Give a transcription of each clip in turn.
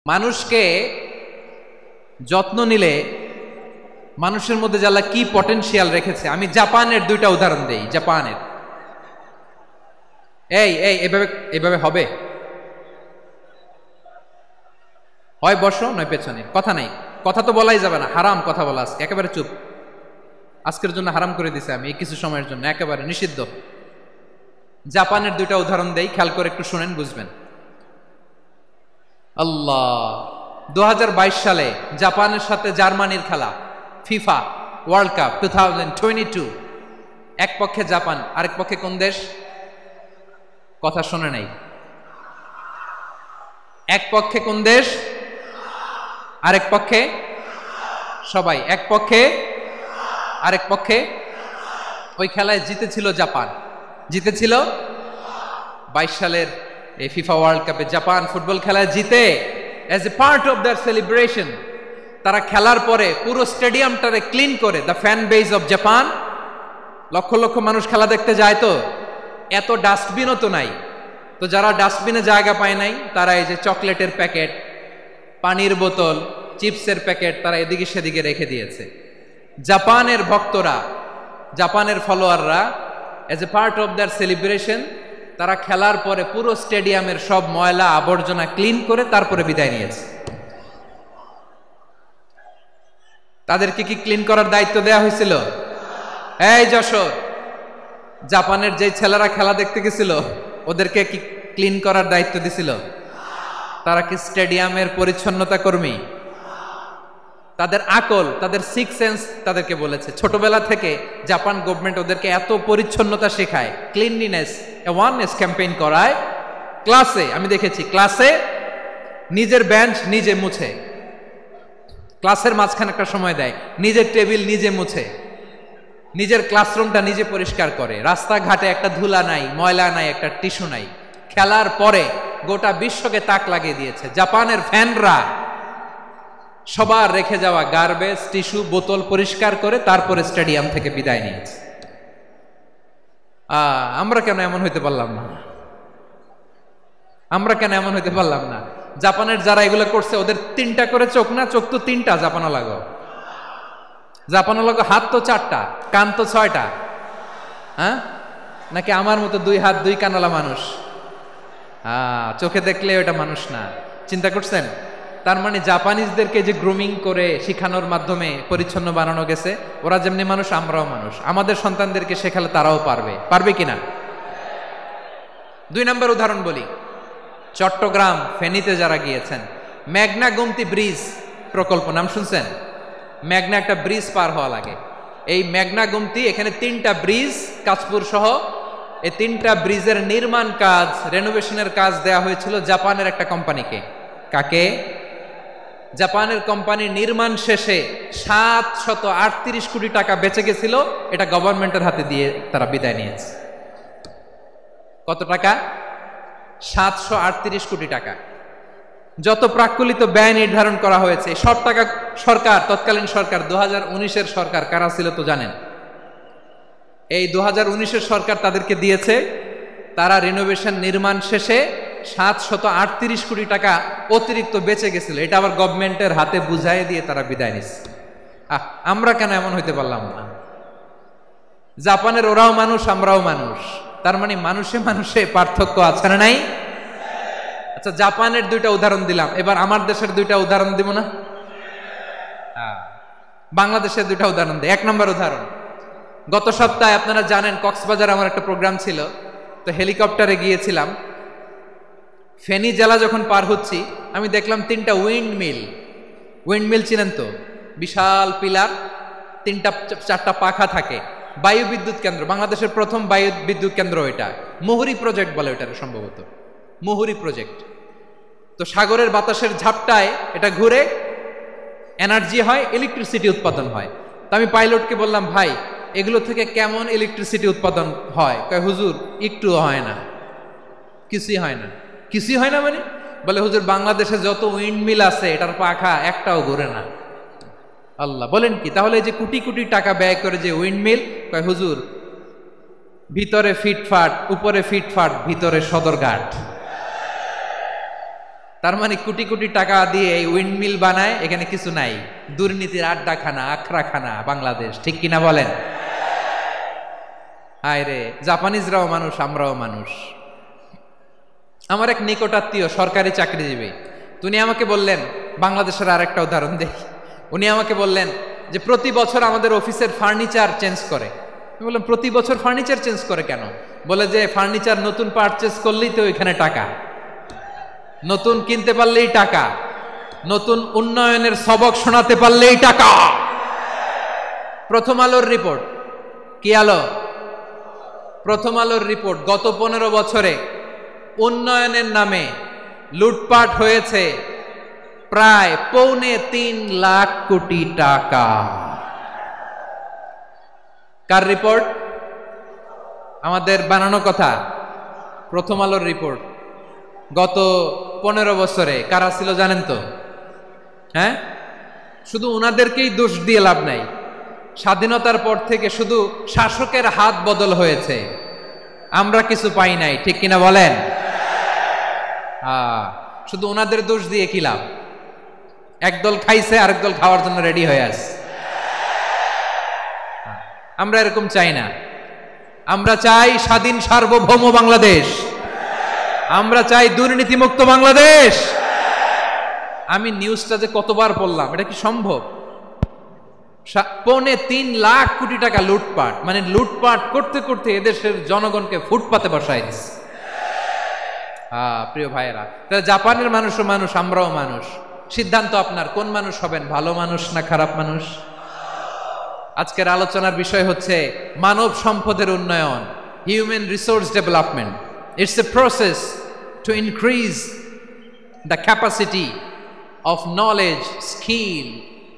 মানুষকে যত্ন নিলে মানুষের মধ্যে আল্লাহ কি পটেনশিয়াল রেখেছে। আমি জাপানের দুইটা উদাহরণ দেই। জাপানের এই এই এভাবে এভাবে হবে, হয় বসো নয় পেছনে, কথা নাই, কথা তো বলাই যাবে না, হারাম কথা বলা আজকে, একেবারে চুপ। আজকের জন্য হারাম করে দিছে আমি, কিছু সময়ের জন্য একেবারে নিষিদ্ধ। জাপানের দুইটা উদাহরণ দেই, খেয়াল করে একটু শুনেন, বুঝবেন। আল্লাহ, 2022 সালে জাপানের সাথে জার্মানির খেলা, ফিফা ওয়ার্ল্ড কাপ 2022। এক পক্ষে জাপান, আরেক পক্ষে কোন দেশ? কথা শোনে নাই। এক পক্ষে কোন দেশ, আরেক পক্ষে সবাই, এক পক্ষে আরেক পক্ষে। ওই খেলায় জিতেছিল জাপান, জিতেছিল 22 সালের এই ফিফা ওয়ার্ল্ড কাপে জাপান ফুটবল খেলায় জিতে as a part of their celebration তারা খেলার পরে পুরো স্টেডিয়ামটারে ক্লিন করে, the fan base of Japan. লক্ষ লক্ষ মানুষ খেলা দেখতে যায়, তো এত ডাস্টবিনও তো নাই, তো যারা ডাস্টবিনে জায়গা পায় নাই তারা এই যে চকলেটের প্যাকেট, পানির বোতল, চিপসের প্যাকেট তারা এদিকে সেদিকে রেখে দিয়েছে। জাপানের ভক্তরা, জাপানের ফলোয়াররা as a part of their celebration তারা খেলার পরে পুরো স্টেডিয়ামের সব ময়লা আবর্জনা ক্লিন করে তারপরে বিদায় নিয়েছে। তাদেরকে কি ক্লিন করার দায়িত্ব দেয়া হয়েছিল? এই যশোর, জাপানের যে ছেলেরা খেলা দেখতে গেছিল ওদেরকে কি ক্লিন করার দায়িত্ব দিছিল? তারা কি স্টেডিয়ামের পরিচ্ছন্নতা কর্মী? তাদের আকল, তাদের সিক্স সেন্স তাদেরকে বলেছে। ছোটবেলা থেকে জাপান গভর্নমেন্ট ওদেরকে এত পরিচ্ছন্নতা শেখায়, ক্লিনলিনেস অ্যাওয়ারনেস ক্যাম্পেইন করায়। ক্লাসে আমি দেখেছি, ক্লাসে নিজের বেঞ্চ নিজে মুছে, ক্লাসের মাঝখানে একটা সময় দেয়, নিজের টেবিল নিজে মুছে, নিজের ক্লাসরুমটা নিজে পরিষ্কার করে। রাস্তাঘাটে একটা ধুলা নাই, ময়লা নাই, একটা টিস্যু নাই। খেলার পরে গোটা বিশ্বকে তাক লাগিয়ে দিয়েছে। জাপানের ফ্যানরা সবার রেখে যাওয়া গার্বেজ, টিস্যু, বোতল পরিষ্কার করে তারপরে স্টেডিয়াম থেকে বিদায় নিয়েছে। আমরা কেন এমন হইতে পারলাম না? আমরা কেন এমন হইতে পারলাম না? জাপানের যারা এগুলো করছে ওদের 3টা করে চোখ না? চোখ তো 3টা, জাপানা লাগো, জাপানা লাগো, হাত তো 4টা, কান তো 6টা। হ্যাঁ, নাকি আমার মতো 2 হাত 2 কানওয়ালা মানুষ? চোখে দেখলে ওটা মানুষ না। চিন্তা করছেন? তার মানে জাপানিজদেরকে যে গ্রুমিং করে শিখানোর মাধ্যমে পরিচ্ছন্ন বানানো গেছে, ওরা যেমনি মানুষ আমরাও মানুষ। আমাদের সন্তানদেরকে শেখালে তারাও পারবে, পারবে কিনা? 2 নম্বর উদাহরণ বলি। চট্টগ্রাম ফেনীতে যারা গিয়েছেন, মেঘনা গোমতী ব্রিজ প্রকল্প নাম শুনছেন? মেঘনা একটা ব্রিজ পার হওয়া লাগে। এই মেঘনা গোমতী, এখানে 3টা ব্রিজ কাঁচপুর সহ, এই 3টা ব্রিজের নির্মাণ কাজ, রেনোভেশনের কাজ দেয়া হয়েছিল জাপানের একটা কোম্পানিকে। কাকে? জাপানের কোম্পানি। নির্মাণ শেষে 738 কোটি টাকা বেঁচে গেছিল, এটা গভর্নমেন্টের হাতে দিয়ে তারা বিদায় নিয়েছে। কত টাকা? 738 কোটি টাকা। যত প্রাক্কলিত ব্যয় নির্ধারণ করা হয়েছে সব টাকা সরকার, তৎকালীন সরকার 2019-এর সরকার, কারা ছিল তো জানেন? এই 2019-এর সরকার তাদেরকে দিয়েছে। তারা রিনোভেশন নির্মাণ শেষে 738 কোটি টাকা অতিরিক্ত বেঁচে গেছিল, এটা আবার গভর্নমেন্টের হাতে বুঝাই দিয়ে তারা বিদায় নিচ্ছে। আমরা কেন এমন হইতে পারলাম না? জাপানের ওরাও মানুষ, আমরাও মানুষ, তার মানে মানুষে মানুষে পার্থক্য আছে না নাই? আচ্ছা, জাপানের 2টা উদাহরণ দিলাম, এবার আমার দেশের 2টা উদাহরণ দিব না? বাংলাদেশের 2টা উদাহরণ দিই। 1 নম্বর উদাহরণ, গত সপ্তাহে আপনারা জানেন কক্সবাজার আমার একটা প্রোগ্রাম ছিল, তো হেলিকপ্টারে গিয়েছিলাম। ফেনী জেলা যখন পার হচ্ছি আমি দেখলাম 3টা উইন্ডমিল। উইন্ডমিল চিনেন তো? বিশাল পিলার, 3টা 4টা পাখা থাকে। বায়ু বিদ্যুৎ কেন্দ্র, বাংলাদেশের প্রথম বায়ু বিদ্যুৎ কেন্দ্র এটা। মুহুরী প্রজেক্ট বলে ওটা সম্ভবত, মুহুরী প্রজেক্ট। তো সাগরের বাতাসের ঝাপটায় এটা ঘুরে এনার্জি হয়, ইলেকট্রিসিটি উৎপাদন হয়। তো আমি পাইলটকে বললাম, ভাই এগুলো থেকে কেমন ইলেকট্রিসিটি উৎপাদন হয়? কয়, হুজুর একটুও হয় না, কিছুই হয় না। কিছুই হয় না মানে? বলে, হুজুর বাংলাদেশে যত উইন্ডমিল আছে এটার পাখা একটাও ঘুরে না। আল্লাহ, বলেন কি? তাহলে এই যে কোটি কোটি টাকা ব্যয় করে যে উইন্ডমিল, কয় হুজুর ভিতরে ফিটফাট, উপরে ফিটফাট, ভিতরে সদরঘাট। তার মানে কোটি কোটি টাকা দিয়ে এই উইন্ডমিল বানায়, এখানে কিছু নাই, দুর্নীতির আড্ডাখানা, আখড়াখানা বাংলাদেশ, ঠিক কিনা বলেন? হায় রে, জাপানিজরাও মানুষ, আমরাও মানুষ। আমার এক নিকটাত্মীয় সরকারি চাকরিজীবী, তিনি আমাকে বললেন, বাংলাদেশের আরেকটা উদাহরণ দেই। উনি আমাকে বললেন যে প্রতি বছর আমাদের অফিসের ফার্নিচার চেঞ্জ করে। আমি বললাম, প্রতি বছর ফার্নিচার চেঞ্জ করে কেন? বলে যে ফার্নিচার নতুন পারচেজ করলেই তো ওইখানে টাকা, নতুন কিনতে পারলেই টাকা, নতুন উন্নয়নের সবক শোনাতে পারলেই টাকা। প্রথম আলোর রিপোর্ট, কি আলো? প্রথম আলোর রিপোর্ট, গত 15 বছরে উন্নয়নের নামে লুটপাট হয়েছে প্রায় 3.25 লাখ কোটি টাকা। কার রিপোর্ট? আমাদের বানানো কথা। প্রথম আলোর রিপোর্ট। গত 15 বছরে কারা ছিল জানেন তো? হ্যাঁ, শুধু ওনাদেরকেই দোষ দিয়ে লাভ নাই। স্বাধীনতার পর থেকে শুধু শাসকের হাত বদল হয়েছে, আমরা কিছু পাই নাই, ঠিক কিনা বলেন? শুধু ওনাদের দোষ দিয়ে কি লাভ? একদল খাইছে, আরেক দল খাওয়ার জন্য রেডি হয়ে আছে। আমরা এরকম চাই না। আমরা চাই স্বাধীন সার্বভৌম বাংলাদেশ। আমরা চাই দুর্নীতিমুক্ত বাংলাদেশ। আমি নিউজটা যে কতবার পড়লাম, এটা কি সম্ভব? 3.25 লাখ কোটি টাকা লুটপাট, মানে লুটপাট করতে করতে এদেশের জনগণকে ফুটপাতে বসায় দিচ্ছে। প্রিয় ভাইয়েরা, তাহলে জাপানের মানুষও মানুষ, আমরাও মানুষ। সিদ্ধান্ত আপনার, কোন মানুষ হবেন, ভালো মানুষ না খারাপ মানুষ? আজকের আলোচনার বিষয় হচ্ছে মানব সম্পদের উন্নয়ন, human resource development. It's a process to increase the capacity of knowledge, skill,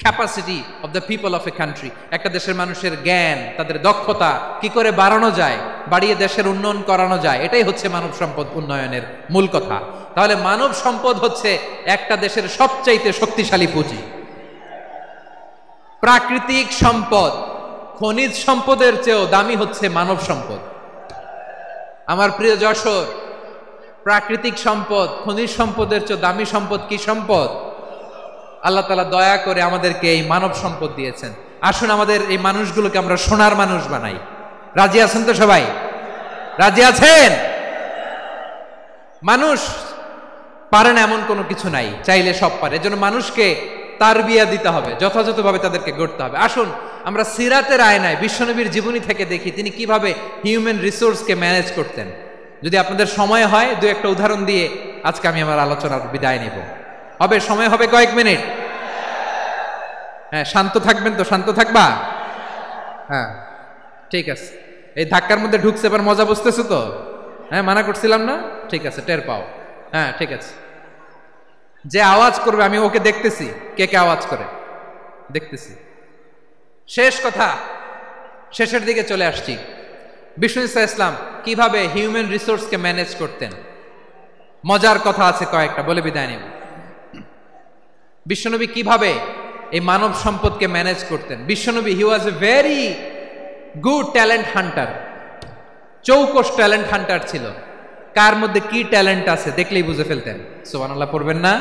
capacity of the people of a country. একটা দেশের মানুষের জ্ঞান, তাদের দক্ষতা কি করে বাড়ানো যায়, বাড়িয়ে দেশের উন্নয়ন করানো যায়, এটাই হচ্ছে মানব সম্পদ উন্নয়নের মূল কথা। তাহলে মানব সম্পদ হচ্ছে একটা দেশের সবচাইতে শক্তিশালী পুঁজি। প্রাকৃতিক সম্পদ, খনিজ সম্পদের চেয়েও দামি হচ্ছে মানব সম্পদ। আমার প্রিয় যশোর, প্রাকৃতিক সম্পদ, খনিজ সম্পদের চেয়ে দামি সম্পদ কি সম্পদ? আল্লাহ তাআলা দয়া করে আমাদেরকে এই মানব সম্পদ দিয়েছেন। আসুন আমাদের এই মানুষগুলোকে আমরা সোনার মানুষ বানাই। রাজি আছেন তো সবাই? রাজি আছেন? মানুষ পারে না এমন কোনো কিছু নাই, চাইলে সব পারে। এজন্য মানুষকে তারবিয়া দিতে হবে, যথাযথভাবে তাদেরকে গড়তে হবে। আসুন আমরা সিরাতের আয়নায় বিশ্বনবীর জীবনী থেকে দেখি তিনি কিভাবে হিউম্যান রিসোর্সকে ম্যানেজ করতেন। যদি আপনাদের সময় হয়, দু একটা উদাহরণ দিয়ে আজকে আমি আমার আলোচনার বিদায় নিব। হবে? সময় হবে কয়েক মিনিট? হ্যাঁ, শান্ত থাকবেন তো? শান্ত থাকবা? হ্যাঁ, ঠিক আছে। এই ধাক্কার মধ্যে ঢুকছে, এবার মজা বুঝতেছো তো? হ্যাঁ, মানা করছিলাম না? ঠিক আছে, টের পাও। হ্যাঁ, ঠিক আছে। যে আওয়াজ করবে আমি ওকে দেখতেছি, কে কে আওয়াজ করে দেখতেছি। শেষ কথা, শেষের দিকে চলে আসছি। বিষ্ণু ইসলাম কিভাবে হিউম্যান রিসোর্সকে ম্যানেজ করতেন, মজার কথা আছে কয়েকটা, বলে বিদায় নিব। বিশ্বনবী কিভাবে এই মানব সম্পদকে ম্যানেজ করতেন। বিশ্বনবী, he was a very good talent hunter, চৌকস ট্যালেন্ট হান্টার ছিল। কার মধ্যে কি ট্যালেন্ট আছে দেখলেই বুঝে ফেলতেন। সুবহানাল্লাহ পড়বেন না?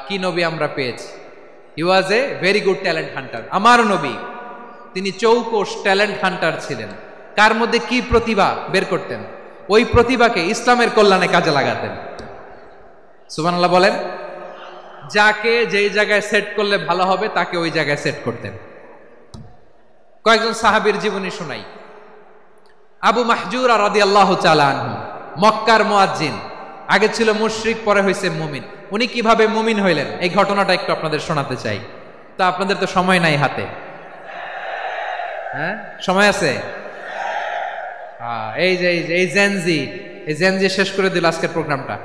কি নবী আমরা পেয়েছি! He was a very good talent hunter. আমার নবী, তিনি চৌকস ট্যালেন্ট হান্টার ছিলেন। কার মধ্যে কি প্রতিভা বের করতেন, ওই প্রতিভাকে ইসলামের কল্যাণে কাজে লাগাতেন। সুবহানাল্লাহ বলেন। যাকে যেই জায়গায় সেট করলে ভালো হবে তাকে ওই জায়গায় সেট করতেন। কয়েকজন সাহাবীর জীবনী শোনাই। আবু মাহজুরা রাদিয়াল্লাহু তাআলা আনহু, মক্কার মুয়াজ্জিন, আগে ছিল মুশরিক, পরে হয়েছে মুমিন। উনি কিভাবে মুমিন হইলেন এই ঘটনাটা একটু আপনাদের শোনাতে চাই। তো আপনাদের তো সময় নাই হাতে। হ্যাঁ, সময় আছে? এই জেনজি শেষ করে দিল আজকের প্রোগ্রামটা।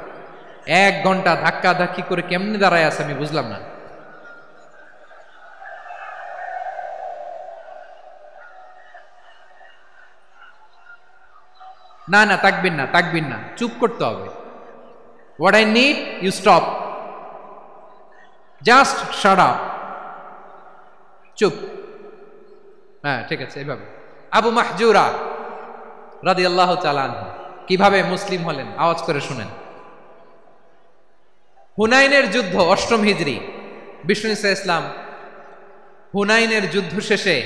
1 ঘন্টা ধাক্কা ধাক্কি করে কেমনে দাঁড়ায় আছে আমি বুঝলাম না। না না, তাকবির না, চুপ করতে হবে। What I need, you stop. Just shut up. চুপ। হ্যাঁ, ঠিক আছে, এইভাবে। আবু মাহজুরা রাদিয়াল্লাহু তাআলা আনহু কিভাবে মুসলিম হলেন, আওয়াজ করে শুনেন। হুনাইনের যুদ্ধ 8ম হিজরি, বিষ্ণু ইসলাম হুনাইনের যুদ্ধ শেষে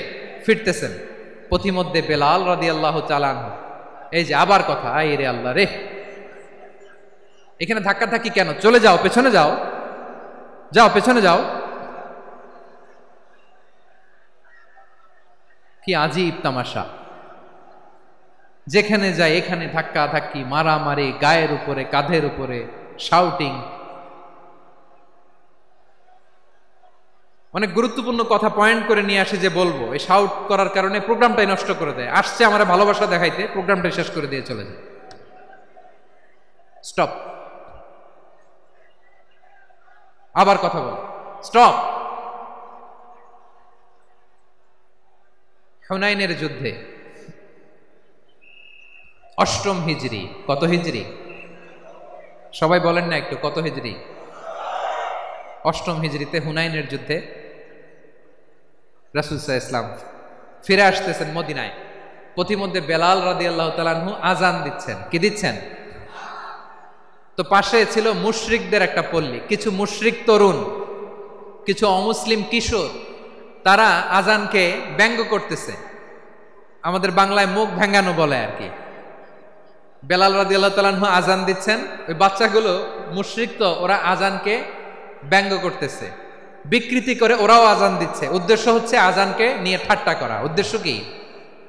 ফিরতেছেন, পথিমধ্যে বেলাল রাদিয়াল্লাহু তাআলা আনহু, এই যে আবার কথা, আই রে আল্লাহ রে, এখানে ধাক্কা ধাক্কি কেন? চলে যাও, পেছনে যাও, যাও পেছনে যাও। কি আজীব তামাশা, যেখানে যায় এখানে ধাক্কা ধাক্কি, মারামারি, গায়ের উপরে কাঁধের উপরে শাউটিং। অনেক গুরুত্বপূর্ণ কথা পয়েন্ট করে নিয়ে আসে যে বলবো, এই শাউট করার কারণে প্রোগ্রামটাই নষ্ট করে দেয়। আসছে আমার ভালোবাসা দেখাইতে, প্রোগ্রামটাই শেষ করে দিয়ে চলে যায়। স্টপ, আবার কথা বল, স্টপ। হুনাইনের যুদ্ধে 8ম হিজরি, কত হিজরি? সবাই বলেন না একটু, কত হিজরি? 8ম হিজরিতে হুনাইনের যুদ্ধে রাসূল সাল্লাল্লাহু আলাইহি ওয়াসাল্লাম ফিরে আসতেছেন মদিনায়। পথিমধ্যে বেলাল রাদিয়াল্লাহু তাআলা আনহু আজান দিচ্ছেন। কি দিচ্ছেন? তো পাশে ছিল মুশরিকদের একটা পল্লী, কিছু মুশরিক তরুণ, কিছু অমুসলিম কিশোর, তারা আজানকে ব্যঙ্গ করতেছে, আমাদের বাংলায় মুখ ভেঙ্গানো বলে আর কি। বেলাল রাদিয়াল্লাহু তাআলা আনহু আজান দিচ্ছেন, ওই বাচ্চাগুলো মুশরিক, তো ওরা আজানকে ব্যঙ্গ করতেছে, বিকৃতি করে ওরাও আজান দিচ্ছে। উদ্দেশ্য হচ্ছে আজানকে নিয়ে ঠাট্টা করা। উদ্দেশ্য কি?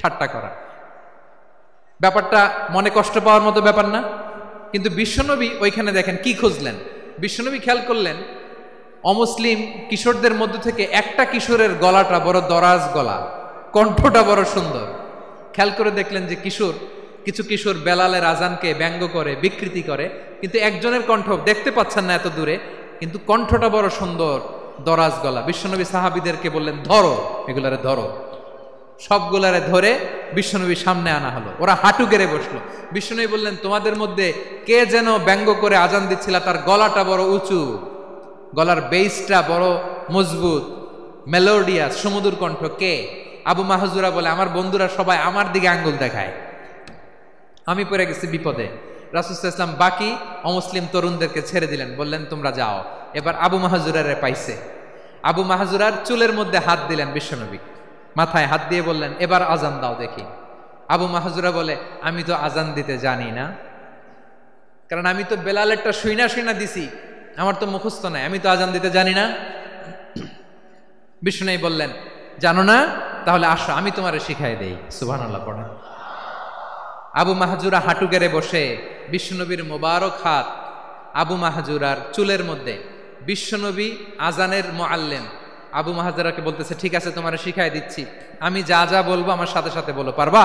ঠাট্টা করা। ব্যাপারটা মনে কষ্ট পাওয়ার মতো ব্যাপার না? কিন্তু বিশ্বনবী ওইখানে দেখেন কি খুঁজলেন। বিশ্বনবী খেয়াল করলেন অমুসলিম কিশোরদের মধ্য থেকে একটা কিশোরের গলাটা বড় দরাজ গলা, কণ্ঠটা বড় সুন্দর। খেয়াল করে দেখলেন যে কিছু কিশোর বেলালের আজানকে ব্যঙ্গ করে, বিকৃতি করে, কিন্তু একজনের কণ্ঠ দেখতে পাচ্ছেন না এত দূরে, কিন্তু কণ্ঠটা বড় সুন্দর, দরাজ গলা। বিশ্বনবী সাহাবীদেরকে বললেন, ধরো এগুলারে, ধরো। সবগুলারে ধরে বিশ্বনবীর সামনে আনা হলো। ওরা হাঁটু গেড়ে বসলো। বিশ্বনবী বললেন, তোমাদের মধ্যে কে যেন ব্যঙ্গ করে আজান দিচ্ছিল, তার গলাটা বড় উঁচু, গলার বেসটা বড় মজবুত, মেলোডিয়াস, সুমধুর কণ্ঠ। কে? আবু মাহজুরা বলে, আমার বন্ধুরা সবাই আমার দিকে আঙ্গুল দেখায়, আমি পড়ে গেছি বিপদে। রাসূল সাল্লাল্লাহু আলাইহি ওয়াসাল্লাম বাকি অমুসলিম তরুণদেরকে ছেড়ে দিলেন, বললেন তোমরা যাও। এবার আবু মাহজুরারে পাইছে। আবু মাহজুরার চুলের মধ্যে হাত দিলেন বিশ্বনবী, মাথায় হাত দিয়ে বললেন, এবার আজান দাও দেখি। আবু মাহজুরা বলে, আমি তো আজান দিতে জানি না, কারণ আমি তো বেলালেরটা শুইনা দিছি, আমার তো মুখস্থ নাই, আমি তো আজান দিতে জানি না। বিশ্বনবী বললেন, জানো না? তাহলে আসো, আমি তোমারে শিখাই দেই। সুবহানাল্লাহ পড়েন। আবু মাহজুরা হাঁটু গেড়ে বসে, বিশ্বনবীর মোবারক হাত আবু মাহজুরার চুলের মধ্যে। বিশ্বনবী আজানের মুআল্লিম আবু মাহজুরাকে বলতেছে, ঠিক আছে তোমারে শিখাই দিচ্ছি, আমি যা যা বলবো আমার সাথে সাথে বলো, পারবা?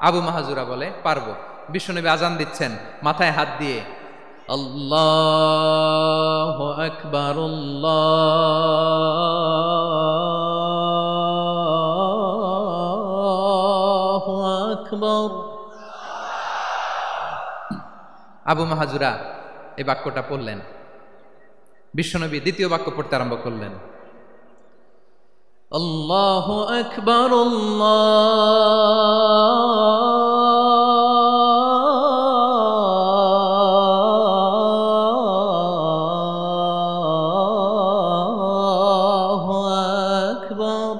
আবু মাহজুরা বলে, পারবো। বিশ্বনবী আজান দিচ্ছেন, মাথায় হাত দিয়ে আল্লাহু আকবার, আল্লাহু আকবার। আবু মাহজুরা এই বাক্যটা পড়লেন। বিশ্বনবী দ্বিতীয় বাক্য পড়তে আরম্ভ করলেন, আল্লাহু আকবার, আল্লাহু আকবার।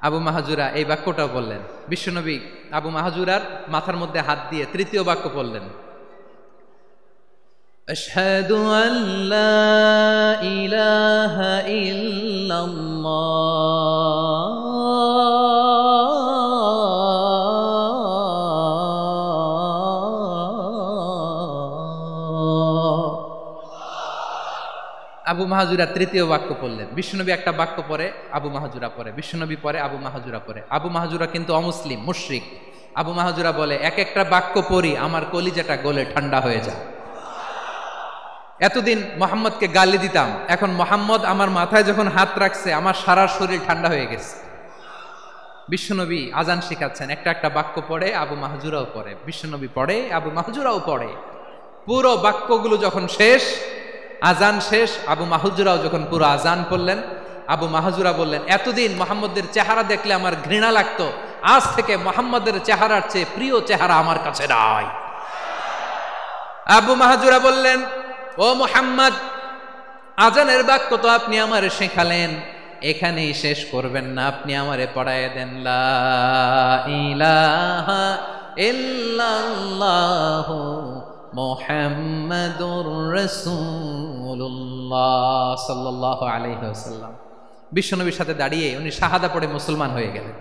আবু মাহজুরা এই বাক্যটাও বললেন। বিশ্বনবী আবু মাহজুরার মাথার মধ্যে হাত দিয়ে তৃতীয় বাক্য পড়লেন, আশহাদু আল্লা ইলাহা ইল্লাল্লাহ। আবু মাহজুরা তৃতীয় বাক্য পড়লেন। বিশ্বনবী একটা বাক্য পরে আবু মাহজুরা পরে, বিশ্বনবী পরে আবু মাহজুরা পরে। আবু মাহজুরা কিন্তু অমুসলিম, মুশরিক। আবু মাহজুরা বলে, এক একটা বাক্য পড়ি আমার কলিজাটা গলে ঠান্ডা হয়ে যায়। এতদিন মোহাম্মদকে গালি দিতাম, এখন মোহাম্মদ আমার মাথায় যখন হাত রাখছে আমার সারা শরীর ঠান্ডা হয়ে গেছে। বিশ্বনবী আজান শিখাচ্ছেন, একটা একটা বাক্য পড়ে আবু মাহজুরাও পড়ে, বিশ্বনবী পড়ে, আবু মাহজুরাও পড়ে। পুরো বাক্যগুলো যখন শেষ, আজান শেষ, আবু মাহজুরাও যখন পুরো আজান পড়লেন, আবু মাহজুরা বললেন, এতদিন মোহাম্মদের চেহারা দেখলে আমার ঘৃণা লাগতো, আজ থেকে মোহাম্মদের চেহারার চেয়ে প্রিয় চেহারা আমার কাছে নাই। আবু মাহজুরা বললেন, ও মুহাম্মদ, আজানের বাক্য তো আপনি আমারে শেখালেন, এখানেই শেষ করবেন না, আপনি আমারে পড়ায় দেন লা ইলাহা ইল্লাল্লাহু মুহাম্মাদুর রাসূলুল্লাহ সাল্লাল্লাহু আলাইহি ওয়াসাল্লাম। বিশ্বনবীর সাথে দাঁড়িয়ে উনি শাহাদা পড়ে মুসলমান হয়ে গেলেন।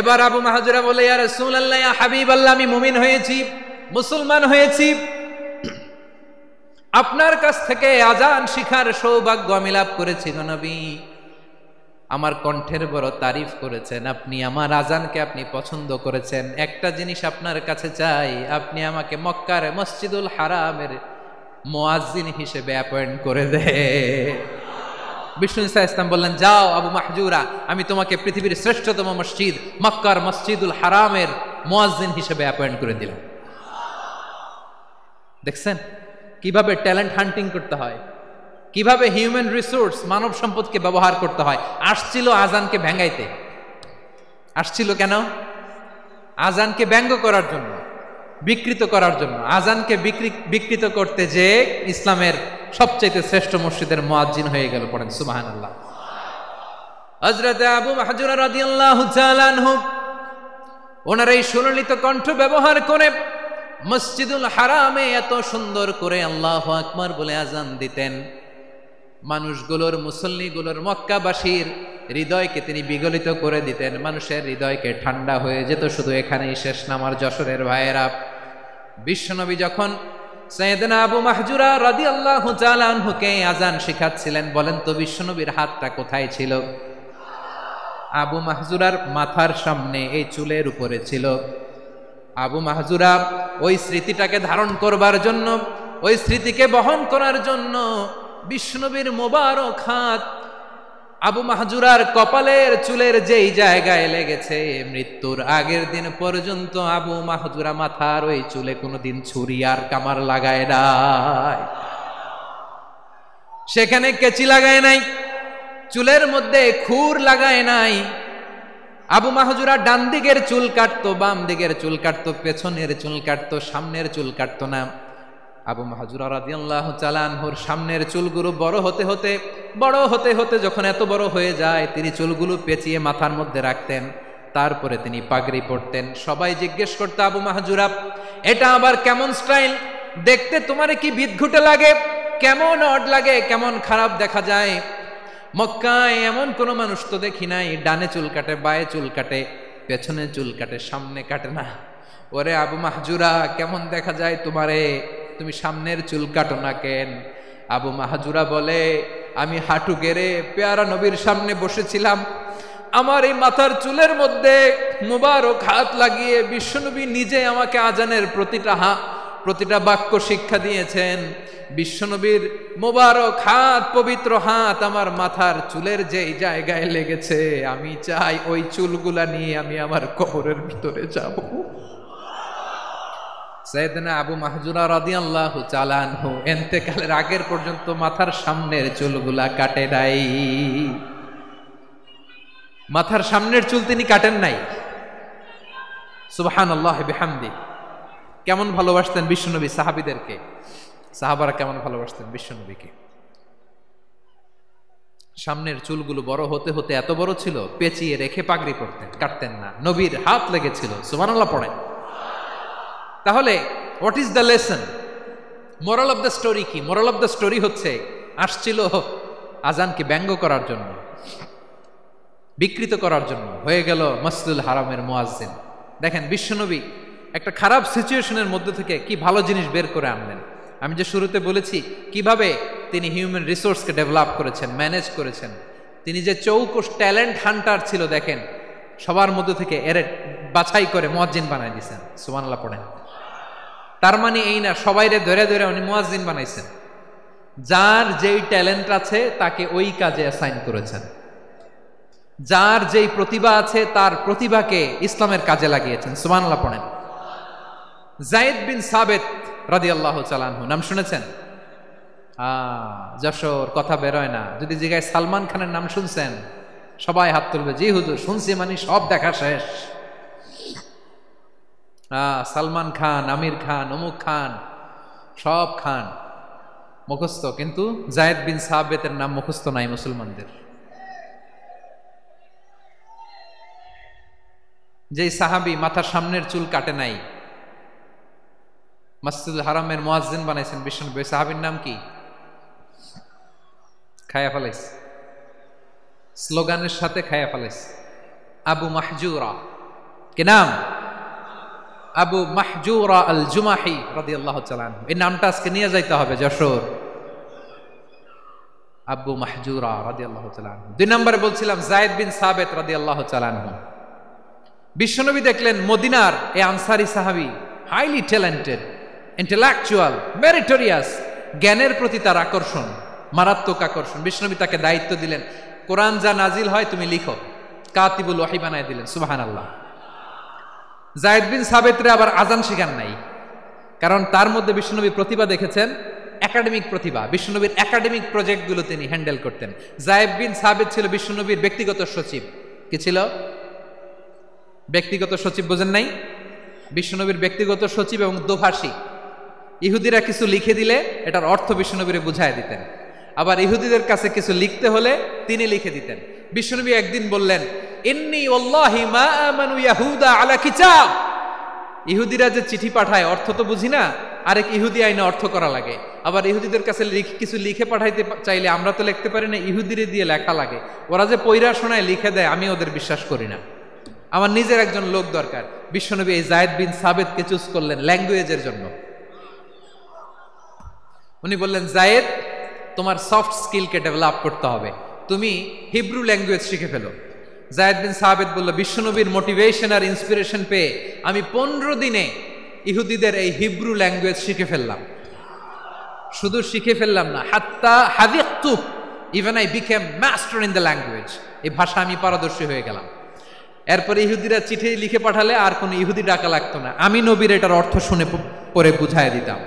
এবার আবু মাহজুরা বলে, ইয়া রাসূলুল্লাহ, ইয়া হাবিবাল্লাহ, আমি মুমিন হয়েছি, মুসলমান হয়েছি, আপনার কাছ থেকে আজান শিখার সৌভাগ্য আমি লাভ করেছি গো নবী। আমার কণ্ঠের বড় তারিফ করেছেন, আপনি আমার আজানকে আপনি পছন্দ করেছেন। একটা জিনিস আপনার কাছে চাই, আপনি আমাকে মক্কার মসজিদুল হারামের মুয়াজ্জিন হিসেবে অ্যাপয়েন্ট করে দে। বিষ্ণু ঈসা ইসলাম বললেন, যাও আবু মাহজুরা, আমি তোমাকে পৃথিবীর শ্রেষ্ঠতম মসজিদ মক্কার মসজিদুল হারামের মুয়াজ্জিন হিসেবে অ্যাপয়েন্ট করে দিলাম। দেখছেন কিভাবে ট্যালেন্ট হান্টিং করতে হয়, কিভাবে হিউম্যান রিসোর্স মানব সম্পদকে ব্যবহার করতে হয়। আসছিল আজানকে ভেঙ্গাইতে, আসছিল কেন? আজানকে ব্যঙ্গ করার জন্য, বিকৃত করার জন্য। আজানকে বিকৃত করতে যে ইসলামের সবচেয়ে শ্রেষ্ঠ মসজিদের মুয়াজ্জিন হয়ে গেল। পড়েন সুবহানাল্লাহ। হযরত আবু মাহজুরা রাদিয়াল্লাহু তাআলা আনহু ওনার এই সুললিত কণ্ঠ ব্যবহার করে মসজিদুল হারামে এত সুন্দর করে আল্লাহু আকবার বলে আজান দিতেন, মানুষগুলোর, মুসল্লিগুলোর, মক্কাবাসীর হৃদয়কে তিনি বিগলিত করে দিতেন। মানুষের হৃদয়কে ঠান্ডা হয়ে যেত। শুধু এখানেই শেষ না আমার যশোরের ভাইয়েরা, বিশ্বনবী যখন সাইয়েদনা আবু মাহজুরা রাদিয়াল্লাহু তাআলা আনহুকে আজান শিখাচ্ছিলেন, বলেন তো বিশ্বনবীর হাতটা কোথায় ছিল? আবু মাহজুরার মাথার সামনে, এই চুলের উপরে ছিল। আবু মাহজুরা ওই স্মৃতিটাকে ধারণ করবার জন্য, ওই স্মৃতিকে বহন করার জন্য বিশ্বনবীর মোবারক হাত আবু মাহজুরার কপালের চুলের যেই জায়গায় লেগেছে, মৃত্যুর আগের দিন পর্যন্ত আবু মাহজুরা মাথার ওই চুলে কোনোদিন ছুরি আর কামার লাগায় নাই, সেখানে কেচি লাগায় নাই, চুলের মধ্যে খুর লাগায় নাই। আবু মাহজুরা ডান দিকের চুল কাটতো, বাম দিকের চুল কাটতো, পেছনের চুল কাটতো, সামনের চুল কাটতো না। আবু মাহজুরা রাদিয়াল্লাহু তাআলা আনহুর সামনের চুলগুলো বড় হতে হতে যখন এত বড় হয়ে যায়, তিনি চুলগুলো পেঁচিয়ে মাথার মধ্যে রাখতেন, তারপরে তিনি পাগড়ি পরতেন। সবাই জিজ্ঞেস করতো, আবু মাহজুরা, এটা আবার কেমন স্টাইল? দেখতে তোমারে কি বিদঘুটে লাগে? কেমন অড লাগে? কেমন খারাপ দেখা যায়? মক্কায় এমন কোনো মানুষ তো দেখি নাই, ডানে চুল কাটে, বায়ে চুল কাটে, পেছনে চুল কাটে, সামনে কাটে না। ওরে আবু মাহজুরা, কেমন দেখা যায় তোমারে? তুমি সামনের চুল কাটো না কেন? আবু মাহজুরা বলে, আমি হাঁটু গেড়ে পেয়ারা নবীর সামনে বসেছিলাম, আমার এই মাথার চুলের মধ্যে মুবারক হাত লাগিয়ে বিশ্বনবী নিজে আমাকে আজানের প্রতিটা বাক্য শিক্ষা দিয়েছেন। বিশ্বনবীর মোবারক হাত, পবিত্র হাত আমার মাথার চুলের যেই জায়গায় লেগেছে, আমি চাই ওই চুলগুলা নিয়ে আমি আমার কবরের ভিতরে যাব। সাইয়েদনা আবু মাহজুরা রাদিয়াল্লাহু তাআলা আনহু ইন্তেকালের আগের পর্যন্ত মাথার সামনের চুলগুলা কাটে নাই। মাথার সামনের চুল তিনি কাটেন নাই। সুবহানাল্লাহ বিহামদি। কেমন ভালোবাসতেন বিশ্বনবী সাহাবীদেরকে, সাহাবারা কেমন ভালোবাসতেন বিশ্বনবীকে। সামনের চুলগুলো বড় হতে হতে এত বড় ছিল, পেঁচিয়ে রেখে পাগড়ি পরতেন, কাটতেন না। নবীর হাত লেগেছিল। সুবহানাল্লাহ পড়েন। তাহলে what is the lesson? Moral of the story কি? মোরাল অফ দ্য স্টোরি হচ্ছে, আসছিল আজানকে ব্যঙ্গ করার জন্য, বিকৃত করার জন্য, হয়ে গেল মসজিদুল হারামের মুয়াজ্জিন। দেখেন বিশ্বনবী একটা খারাপ সিচুয়েশনের মধ্যে থেকে কি ভালো জিনিস বের করে আনলেন। আমি যে শুরুতে বলেছি কিভাবে তিনি হিউম্যান রিসোর্সকে ডেভেলপ করেছেন, ম্যানেজ করেছেন। তিনি যে চৌকস ট্যালেন্ট হান্টার ছিল, দেখেন সবার মধ্যে থেকে এর বাছাই করে মুয়াজ্জিন বানাই দিয়েছেন। সুবহানাল্লাহ পড়েন। তার মানে এই না সবাইরে ধরে ধরে উনি মুয়াজ্জিন বানাইছেন। যার যেই ট্যালেন্ট আছে তাকে ওই কাজে অ্যাসাইন করেছেন। যার যেই প্রতিভা আছে তার প্রতিভাকে ইসলামের কাজে লাগিয়েছেন। সুবহানাল্লাহ পড়েন। যায়েদ বিন সাবিত রাদিয়াল্লাহু তাআলা আনহু নাম শুনেছেন? যশোর কথা বেরোয় না। যদি জিগায় সালমান খানের নাম শুনছেন, সবাই হাত তুলবে, জি হুজুর শুনছি, মানে সব দেখা শেষ। সালমান খান, আমির খান, অমুক খান, সব খান মুখস্থ, কিন্তু জায়েদ বিন সাবিতের নাম মুখস্থ নাই মুসলমানদের। যে সাহাবী মাথার সামনের চুল কাটে নাই, মসজিদুল হারামের মুয়াজ্জিন বানাইছেন বিশ্বনবী, সাহাবীর নাম কি? খায়া ফেলাইস, স্লোগানের সাথে খায়া ফেলাইস। আবু মাহজুরা, কি নাম? আবু মাহজুরা আল জুমাহি রাদিয়াল্লাহু তাআলা আনহু। এই নামটা আজকে নিয়ে যাইতে হবে যশোর। আবু মাহজুরা রাদিয়াল্লাহু তাআলা আনহু। 2 নম্বরে বলছিলাম যায়েদ বিন সাবিত রাদিয়াল্লাহু তাআলা আনহু। বিশ্বনবী দেখলেন মদিনার এই আনসারী সাহাবী হাইলি ট্যালেন্টেড, ইন্টেলেকচুয়াল, মেরিটোরিয়াস, জ্ঞানের প্রতি তার আকর্ষণ, মারাত্মক আকর্ষণ। বিশ্বনবী তাকে দায়িত্ব দিলেন, কোরআন যা নাজিল হয় তুমি লিখো, কাতিবুল ওয়াহি বানায় দিলেন। সুবহানাল্লাহ। যায়েদ বিন সাবিতরে আবার আজান শিখান নাই, কারণ তার মধ্যে বিশ্বনবী প্রতিভা দেখেছেন, একাডেমিক প্রতিভা। বিশ্বনবীর একাডেমিক প্রজেক্টগুলো তিনি হ্যান্ডেল করতেন। যায়েদ বিন সাবিত ছিল বিশ্বনবীর ব্যক্তিগত সচিব। কি ছিল? ব্যক্তিগত সচিব, বোঝেন নাই? বিশ্বনবীর ব্যক্তিগত সচিব এবং দোভাষী। ইহুদিরা কিছু লিখে দিলে এটার অর্থ বিশ্বনবীরে বুঝায় দিতেন, আবার ইহুদিদের কাছে কিছু লিখতে হলে তিনি লিখে দিতেন। বিশ্বনবী একদিন বললেন, ইন্নী ওয়াল্লাহি মা আমানু ইয়াহুদা আলা কিতাব। ইহুদিরা যে চিঠি পাঠায় অর্থ তো বুঝি না, আরেক ইহুদি আইনে অর্থ করা লাগে। আবার ইহুদিদের কাছে কিছু লিখে পাঠাইতে চাইলে আমরা তো লিখতে পারি না, ইহুদিরে দিয়ে লেখা লাগে। ওরা যে পয়রা শোনায় লিখে দেয়, আমি ওদের বিশ্বাস করি না। আমার নিজের একজন লোক দরকার। বিশ্বনবী এই যায়েদ বিন সাবিতকে চুজ করলেন ল্যাঙ্গুয়েজের জন্য। উনি বললেন, যায়েদ, তোমার সফট স্কিলকে ডেভেলপ করতে হবে, তুমি হিব্রু ল্যাঙ্গুয়েজ শিখে ফেলো। যায়েদ বিন সাবিত বলল, বিশ্বনবীর মোটিভেশন আর ইন্সপিরেশন পেয়ে আমি 15 দিনে ইহুদিদের এই হিব্রু ল্যাঙ্গুয়েজ শিখে ফেললাম। শুধু শিখে ফেললাম না, হাত্তা হাদিকতু, even I became master in the language. এই ভাষা আমি পারদর্শী হয়ে গেলাম। এরপরে ইহুদিরা চিঠি লিখে পাঠালে আর কোনো ইহুদি ডাকা লাগতো না, আমি নবীর এটার অর্থ শুনে পরে বুঝায় দিতাম।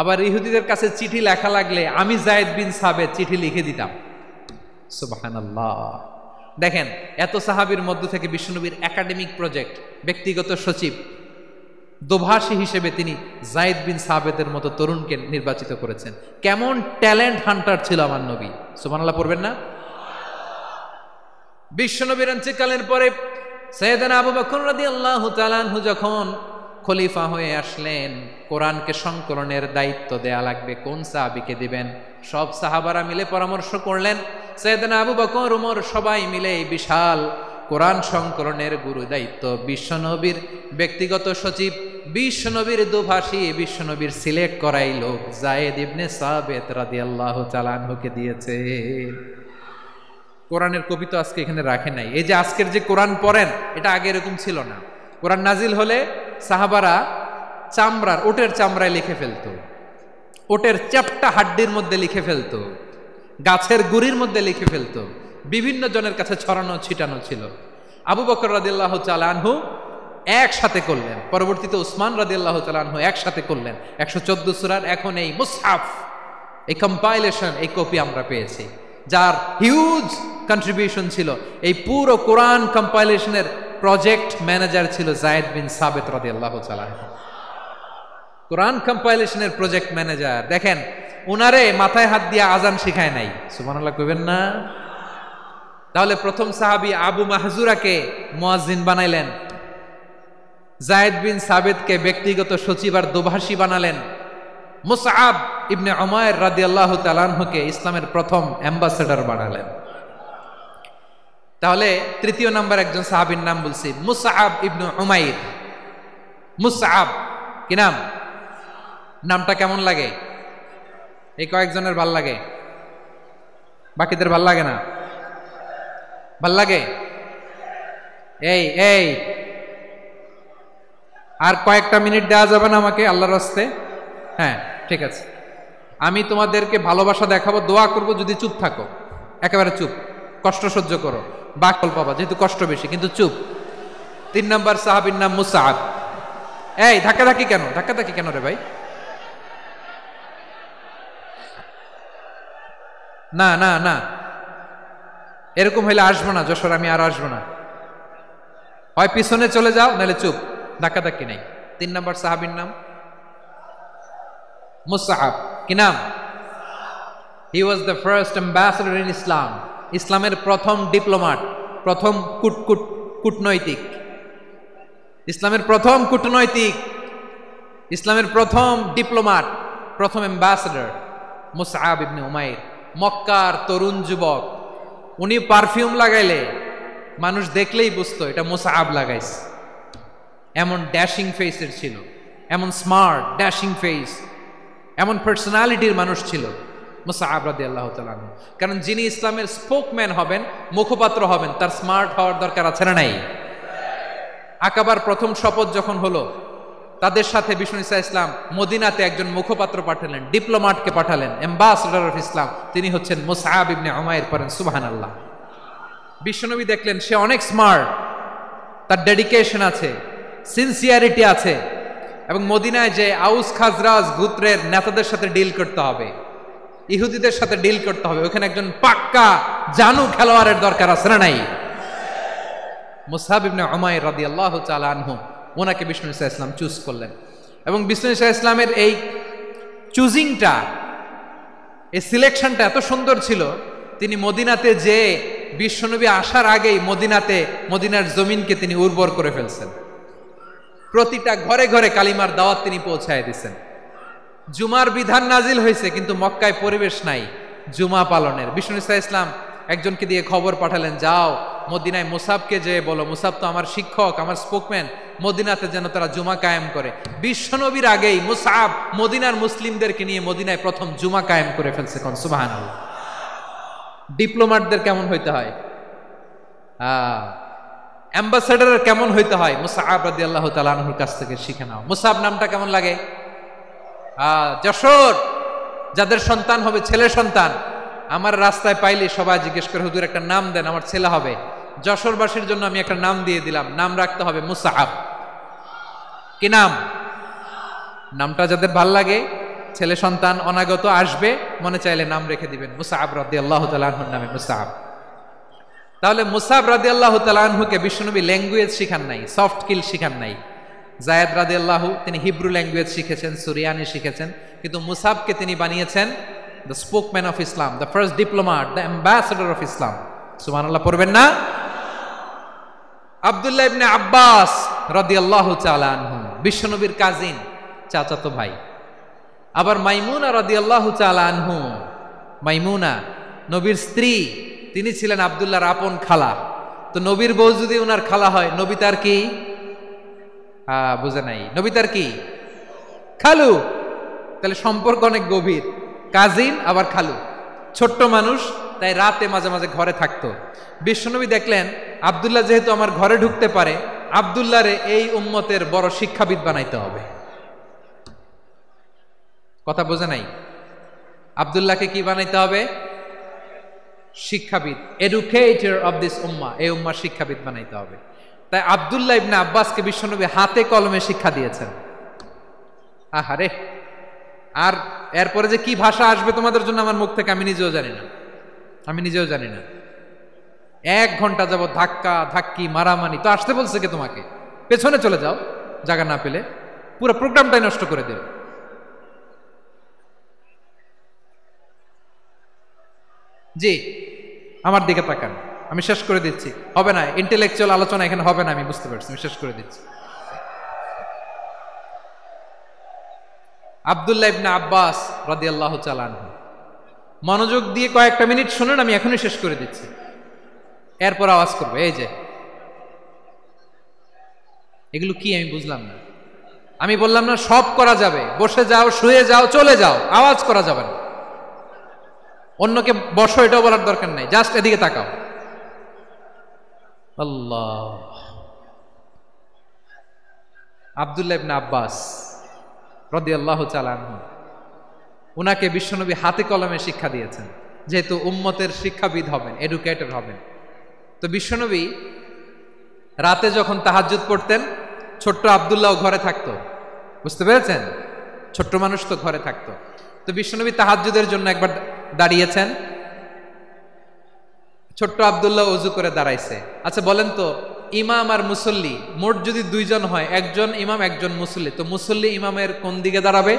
আবার ইহুদিদের কাছে চিঠি লেখা লাগলে আমি যায়েদ বিন সাবিত চিঠি লিখে দিতাম। সুবহানাল্লাহ। দেখেন, এত সাহাবীর মধ্য থেকে বিশ্বনবীর একাডেমিক প্রজেক্ট, ব্যক্তিগত সচিব, দোভাষী হিসেবে তিনি যায়েদ বিন সাবিতের মতো তরুণকে নির্বাচিত করেছেন। কেমন ট্যালেন্ট হান্টার ছিল আমার নবী! সুবহানাল্লাহ পড়বেন না? বিশ্বনবীর ইন্তেকালের পরে সাইয়েদনা আবু বকর রাদিয়াল্লাহু তাআলা আনহু যখন খলিফা হয়ে আসলেন, কোরআনকে সংকলনের দায়িত্ব দেয়া লাগবে, কোন সাহাবীকে দিবেন? সব সাহাবারা মিলে পরামর্শ করলেন। সাইয়েদনা আবু বকর, ওমর সবাই মিলে এই বিশাল কোরআন সংকলনের গুরু দায়িত্ব বিশ্বনবীর ব্যক্তিগত সচিব, বিশ্বনবীর দোভাষী, বিশ্বনবীর সিলেক্ট করাই লোক যায়েদ ইবনে সাবিত রাদিয়াল্লাহু তাআলা আনহুকে দিয়েছে। কোরআনের কপি তো আজকে এখানে রাখে নাই। এই যে আজকের যে কোরআন পড়েন, এটা আগে এরকম ছিল না। কোরআন নাজিল হলে সাহাবারা চামড়ার, ওটের চামড়ায় লিখে ফেলতো, ওটের চ্যাপ্টা হাড্ডির মধ্যে লিখে ফেলতো, গাছের গুড়ির মধ্যে লিখে ফেলতো, বিভিন্ন জনের কাছে ছড়ানো ছিটানো ছিল। আবু বকর রাদিয়াল্লাহু তাআলা আনহু একসাথে করলেন, পরবর্তীতে উসমান রাদিয়াল্লাহু তাআলা আনহু একসাথে করলেন। 114 সূরার এখন এই মুসহাফ, এই কম্পাইলেশন, এই কপি আমরা পেয়েছি, যার হিউজ কন্ট্রিবিউশন ছিল। এই পুরো কোরআন কম্পাইলেশনের প্রজেক্ট ম্যানেজার ছিল যায়েদ বিন সাবিত রাদিয়াল্লাহু তাআলা। কোরআন কম্পাইলেশনের প্রজেক্ট ম্যানেজার। দেখেন, উনারে মাথায় হাত দিয়ে আজান শিখায় নাই। সুবহানাল্লাহ কইবেন না? তাহলে প্রথম সাহাবী আবু মাহজুরাকে মুয়াজ্জিন বানাইলেন, যায়েদ বিন সাবিতকে ব্যক্তিগত সচিব আর দোভাষী বানালেন, মুসআব ইবনে উমাইর রাদিয়াল্লাহু তাআলা আনহুকে ইসলামের প্রথম অ্যাম্বাসেডর বানালেন। তাহলে তৃতীয় নাম্বার একজন সাহাবীর নাম বলছি, মুসআব ইবনে উমাইর। মুসআব কি নাম? নামটা কেমন লাগে? এই কয়েকজনের ভাল লাগে, বাকিদের ভাল লাগে না? ভাল লাগে? এই এই আর কয়েকটা মিনিট দেওয়া যাবে না আমাকে আল্লাহর রাস্তে? হ্যাঁ, ঠিক আছে। আমি তোমাদেরকে ভালোবাসা দেখাবো, দোয়া করব যদি চুপ থাকো, একেবারে চুপ, কষ্ট সহ্য করো, বাকল পাবা যেহেতু কষ্ট বেশি, কিন্তু চুপ। 3 নম্বর সাহাবীর নাম মুসআব। এই ধাক্কাধাক্কি কেন? ধাক্কাধাক্কি কেন রে ভাই? না না না, এরকম হইলে আসবো না যশোর, আমি আর আসবো না। হয় পিছনে চলে যাও, নাহলে চুপ। ধাক্কাধাক্কি নাই। 3 নম্বর সাহাবীর নাম মুসআব। কি নাম? He was the first ambassador in Islam. ইসলামের প্রথম ডিপ্লোম্যাট, প্রথম কূটনৈতিক, ইসলামের প্রথম কূটনৈতিক, ইসলামের প্রথম ডিপ্লোম্যাট, প্রথম অ্যাম্বাসেডর মুসআব ইবনে উমাইর। মক্কার তরুণ যুবক, উনি পারফিউম লাগাইলে মানুষ দেখলেই বুঝতো এটা মুসআব লাগাইছে। এমন ড্যাশিং ফেসের ছিল, এমন স্মার্ট ড্যাশিং ফেস, এমন পার্সোনালিটির মানুষ ছিল মুসআব রাদিয়াল্লাহু তাআলা আনহু। কারণ যিনি ইসলামের স্পোকম্যান হবেন, মুখপাত্র হবেন, তার স্মার্ট হওয়ার দরকার আছে না নাই? আকাবার প্রথম শপথ যখন হলো, তাদের সাথে বিষ্ণু ঈসা ইসলাম মদিনাতে একজন মুখপাত্র পাঠালেন, ডিপ্লোম্যাটকে পাঠালেন, অ্যাম্বাসেডর অফ ইসলাম। তিনি হচ্ছেন মুসআব ইবনে উমাইর। পড়েন সুবহানাল্লাহ। বিশ্বনবী দেখলেন সে অনেক স্মার্ট, তার ডেডিকেশন আছে, সিনসিয়ারিটি আছে, এবং মদিনায় যে আউস খাজরাজ গোত্রের নেতাদের সাথে ডিল করতে হবে, ইহুদিদের সাথে ডিল করতে হবে, ওখানে একজন পাক্কা জানু খেলোয়াড়ের দরকার আছে না নাই? মুসআব ইবনে উমাইর রাদিয়াল্লাহু তাআলা আনহু, ওনাকে বিষ্ণু ঈসা ইসলাম চুজ করলেন। এবং বিষ্ণু ঈসা ইসলামের এই চুজিংটা, এই সিলেকশনটা এত সুন্দর ছিল, তিনি মদিনাতে যে বিশ্বনবী আসার আগেই মদিনার জমিনকে তিনি উর্বর করে ফেলছেন। প্রতিটা ঘরে ঘরে কালিমার দাওয়াত তিনি পৌঁছায় দিচ্ছেন। জুমার বিধান নাজিল হয়েছে, কিন্তু মক্কায় পরিবেশ নাই জুমা পালনের। বিষ্ণু ঈসা ইসলাম একজনকে দিয়ে খবর পাঠালেন, যাও মদিনায় মুসাবকে যে বলো, মুসাব তো আমার শিক্ষক, আমার স্পোকম্যান, মদিনাতে যেন তারা জুমা কায়েম করে। বিশ্বনবীর আগেই মুসাব মদিনার মুসলিমদেরকে নিয়ে মদিনায় প্রথম জুমা কায়েম করে ফেলছে। কোন সুবহানাল্লাহ। ডিপ্লোম্যাটদের কেমন হইতে হয়, অ্যাম্বাসেডারের কেমন হইতে হয়, মুসআব রাদিয়াল্লাহু তাআলা আনহুর কাছ থেকে শিখে নাও। মুসআব নামটা কেমন লাগে? যশোর যাদের সন্তান হবে, ছেলে সন্তান, আমার রাস্তায় পাইলে সবাই জিজ্ঞেস করে, হুজুর একটা নাম দেন, আমার ছেলে হবে। যশোরবাসীর জন্য আমি একটা নাম দিয়ে দিলাম, নাম রাখতে হবে মুসআব। কি নাম? নামটা যাদের ভাল লাগে, ছেলে সন্তান অনাগত আসবে, মনে চাইলে নাম রেখে দিবেন মুসআব রাদিয়াল্লাহু তাআলা আনহুর নামে মুসআব। তাহলে মুসআব রাদিয়াল্লাহু তাআলা আনহুকে বিশ্বনবী ল্যাঙ্গুয়েজ শিখান নাই, সফট স্কিল শিখান নাই। যায়েদ রাদিয়াল্লাহু, তিনি হিব্রু ল্যাঙ্গুয়েজ শিখেছেন, সুরিয়ানি শিখেছেন, কিন্তু মুসআবকে তিনি বানিয়েছেন the spokesman of Islam, the first diplomat, the ambassador of Islam. সুবহানাল্লাহ পড়বেন না? আব্দুল্লাহ ইবনে আব্বাস রাদিয়াল্লাহু তাআলা আনহু, বিশ্বনবীর কাজিন, চাচাতো ভাই। আবার মাইমুনা রাদিয়াল্লাহু তাআলা আনহু, মাইমুনা নবীর স্ত্রী, তিনি ছিলেন আব্দুল্লাহর আপন খালা। তো নবীর বউ যদি ওনার খালা হয়, নবী তার কি? বুঝে নাই, নবী তার কি? খালু। তাহলে সম্পর্ক অনেক গভীর, কাজিন আবার খালু। ছোট্ট মানুষ, তাই রাতে মাঝে মাঝে ঘরে থাকতো। বিশ্বনবী দেখলেন আব্দুল্লাহ যেহেতু আমার ঘরে ঢুকতে পারে, আব্দুল্লাহরে এই উম্মতের বড় শিক্ষাবিদ বানাইতে হবে। কথা বোঝে নাই? আব্দুল্লাহকে কি বানাইতে হবে? শিক্ষাবিদ, এডুকেটর অফ দিস উম্মাহ, এই উম্মার শিক্ষাবিদ বানাইতে হবে। তাই আব্দুল্লাহ ইবনে আব্বাসকে বিশ্বনবী হাতে কলমে শিক্ষা দিয়েছেন। আহারে, আর এরপরে যে কি ভাষা আসবে তোমাদের জন্য আমার মুখ থেকে আমি নিজেও জানি না। 1 ঘন্টা যাবত ধাক্কা ধাক্কি মারামারি। তো আসতে বলছে কে তোমাকে? পেছনে চলে যাও, জায়গা না পেলে। পুরো প্রোগ্রামটাই নষ্ট করে দেবে। জি, আমার দিকে তাকান, আমি শেষ করে দিচ্ছি। হবে না, ইন্টেলেকচুয়াল আলোচনা এখানে হবে না, আমি বুঝতে পারছি, আমি শেষ করে দিচ্ছি। আব্দুল্লাহ ইবনে আব্বাস রাদিয়াল্লাহু তাআলা আনহু, মনোযোগ দিয়ে কয়েকটা মিনিট শুনুন, আমি এখনই শেষ করে দিচ্ছি, এরপর আওয়াজ করবে। এই যে এগুলো কি আমি বুঝলাম না। আমি বললাম না সব করা যাবে, বসে যাও, শুয়ে যাও, চলে যাও, আওয়াজ করা যাবে না। অন্যকে বসো এটাও বলার দরকার নাই, জাস্ট এদিকে তাকাও। আল্লাহ। আব্দুল্লাহ ইবনে আব্বাস রাদিয়াল্লাহু তাআলা আনহু, উনাকে বিশ্বনবী হাতে কলমে শিক্ষা দিয়েছেন, যেহেতু উম্মতের শিক্ষাবিদ হবেন, এডুকেটর হবেন। তো বিশ্বনবী রাতে যখন তাহাজ্জুদ পড়তেন, ছোট্ট আব্দুল্লাহ ঘরে থাকতো। বুঝতে পেরেছেন? ছোট্ট মানুষ তো ঘরে থাকতো। তো বিশ্বনবী তাহাজ্জুদের জন্য একবার দাঁড়িয়েছেন, ছোট্ট আব্দুল্লাহ ওযু করে দাঁড়াইছে। আচ্ছা বলেন তো, ইমাম আর মুসল্লি মোট যদি দুইজন হয়, একজন ইমাম একজন মুসল্লি, তো মুসল্লি ইমামের কোন দিকে দাঁড়াবে?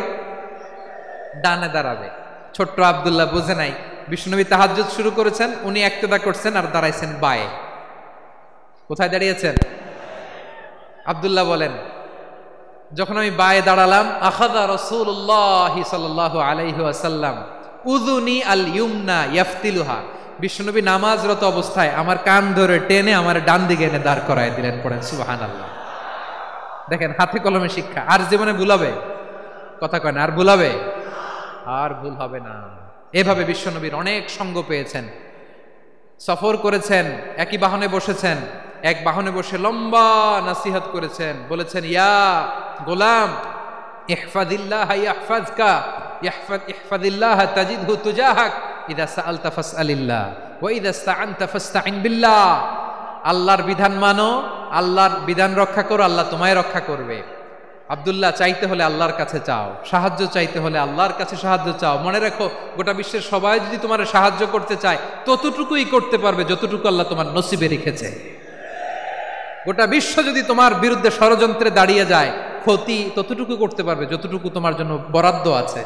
ডানে দাঁড়াবে। ছোট্ট আব্দুল্লাহ বুঝে নাই, বিশ্বনবী তাহাজ্জুদ শুরু করেছেন, উনি ইক্তেদা করছেন আর দাঁড়াইছেন বায়ে। কোথায় দাঁড়িয়েছেন? আব্দুল্লাহ বলেন, যখন আমি বায়ে দাঁড়ালাম, আখাযা রাসূলুল্লাহ সাল্লাল্লাহু আলাইহি ওয়াসাল্লাম উযুনি আল ইউমনা ইয়াফতিলুহা, বিশ্বনবী নামাজরত অবস্থায় আমার কান ধরে টেনে আমার ডান দিকে এনে দাঁড় করায় দিলেন। পড়েন সুবহানাল্লাহ। দেখেন, হাতে কলমে শিক্ষা। আর জীবনে ভুলাবে? কথা কয় না, আর ভুলাবে? আর ভুল হবে না। এভাবে বিশ্বনবীর অনেক সঙ্গ পেয়েছেন, সফর করেছেন, একই বাহনে বসেছেন, এক বাহনে বসে লম্বা নাসিহত করেছেন, বলেছেন, ইয়া গোলাম ইহফাজিল্লাহ ইয়াহফাজকা, ইহফাজিল্লাহ তাজিদহু তুজাহাক, ইযা সাআলতা ফাসআলিল্লাহ ওয়া ইযা ইসতাআনতা ফাসতাইন বিল্লাহ। আল্লাহর বিধান মানো, আল্লাহর বিধান রক্ষা করো, আল্লাহ তোমায় রক্ষা করবে। আব্দুল্লাহ, চাইতে হলে আল্লাহর কাছে চাও, সাহায্য চাইতে হলে আল্লাহর কাছে সাহায্য চাও। মনে রাখো, গোটা বিশ্বের সবাই যদি তোমার সাহায্য করতে চায়, ততটুকুই করতে পারবে যতটুকু আল্লাহ তোমার নসিবে রেখেছে। গোটা বিশ্ব যদি তোমার বিরুদ্ধে ষড়যন্ত্রে দাঁড়িয়ে যায়, ক্ষতি ততটুকু করতে পারবে যতটুকু তোমার জন্য বরাদ্দ আছে,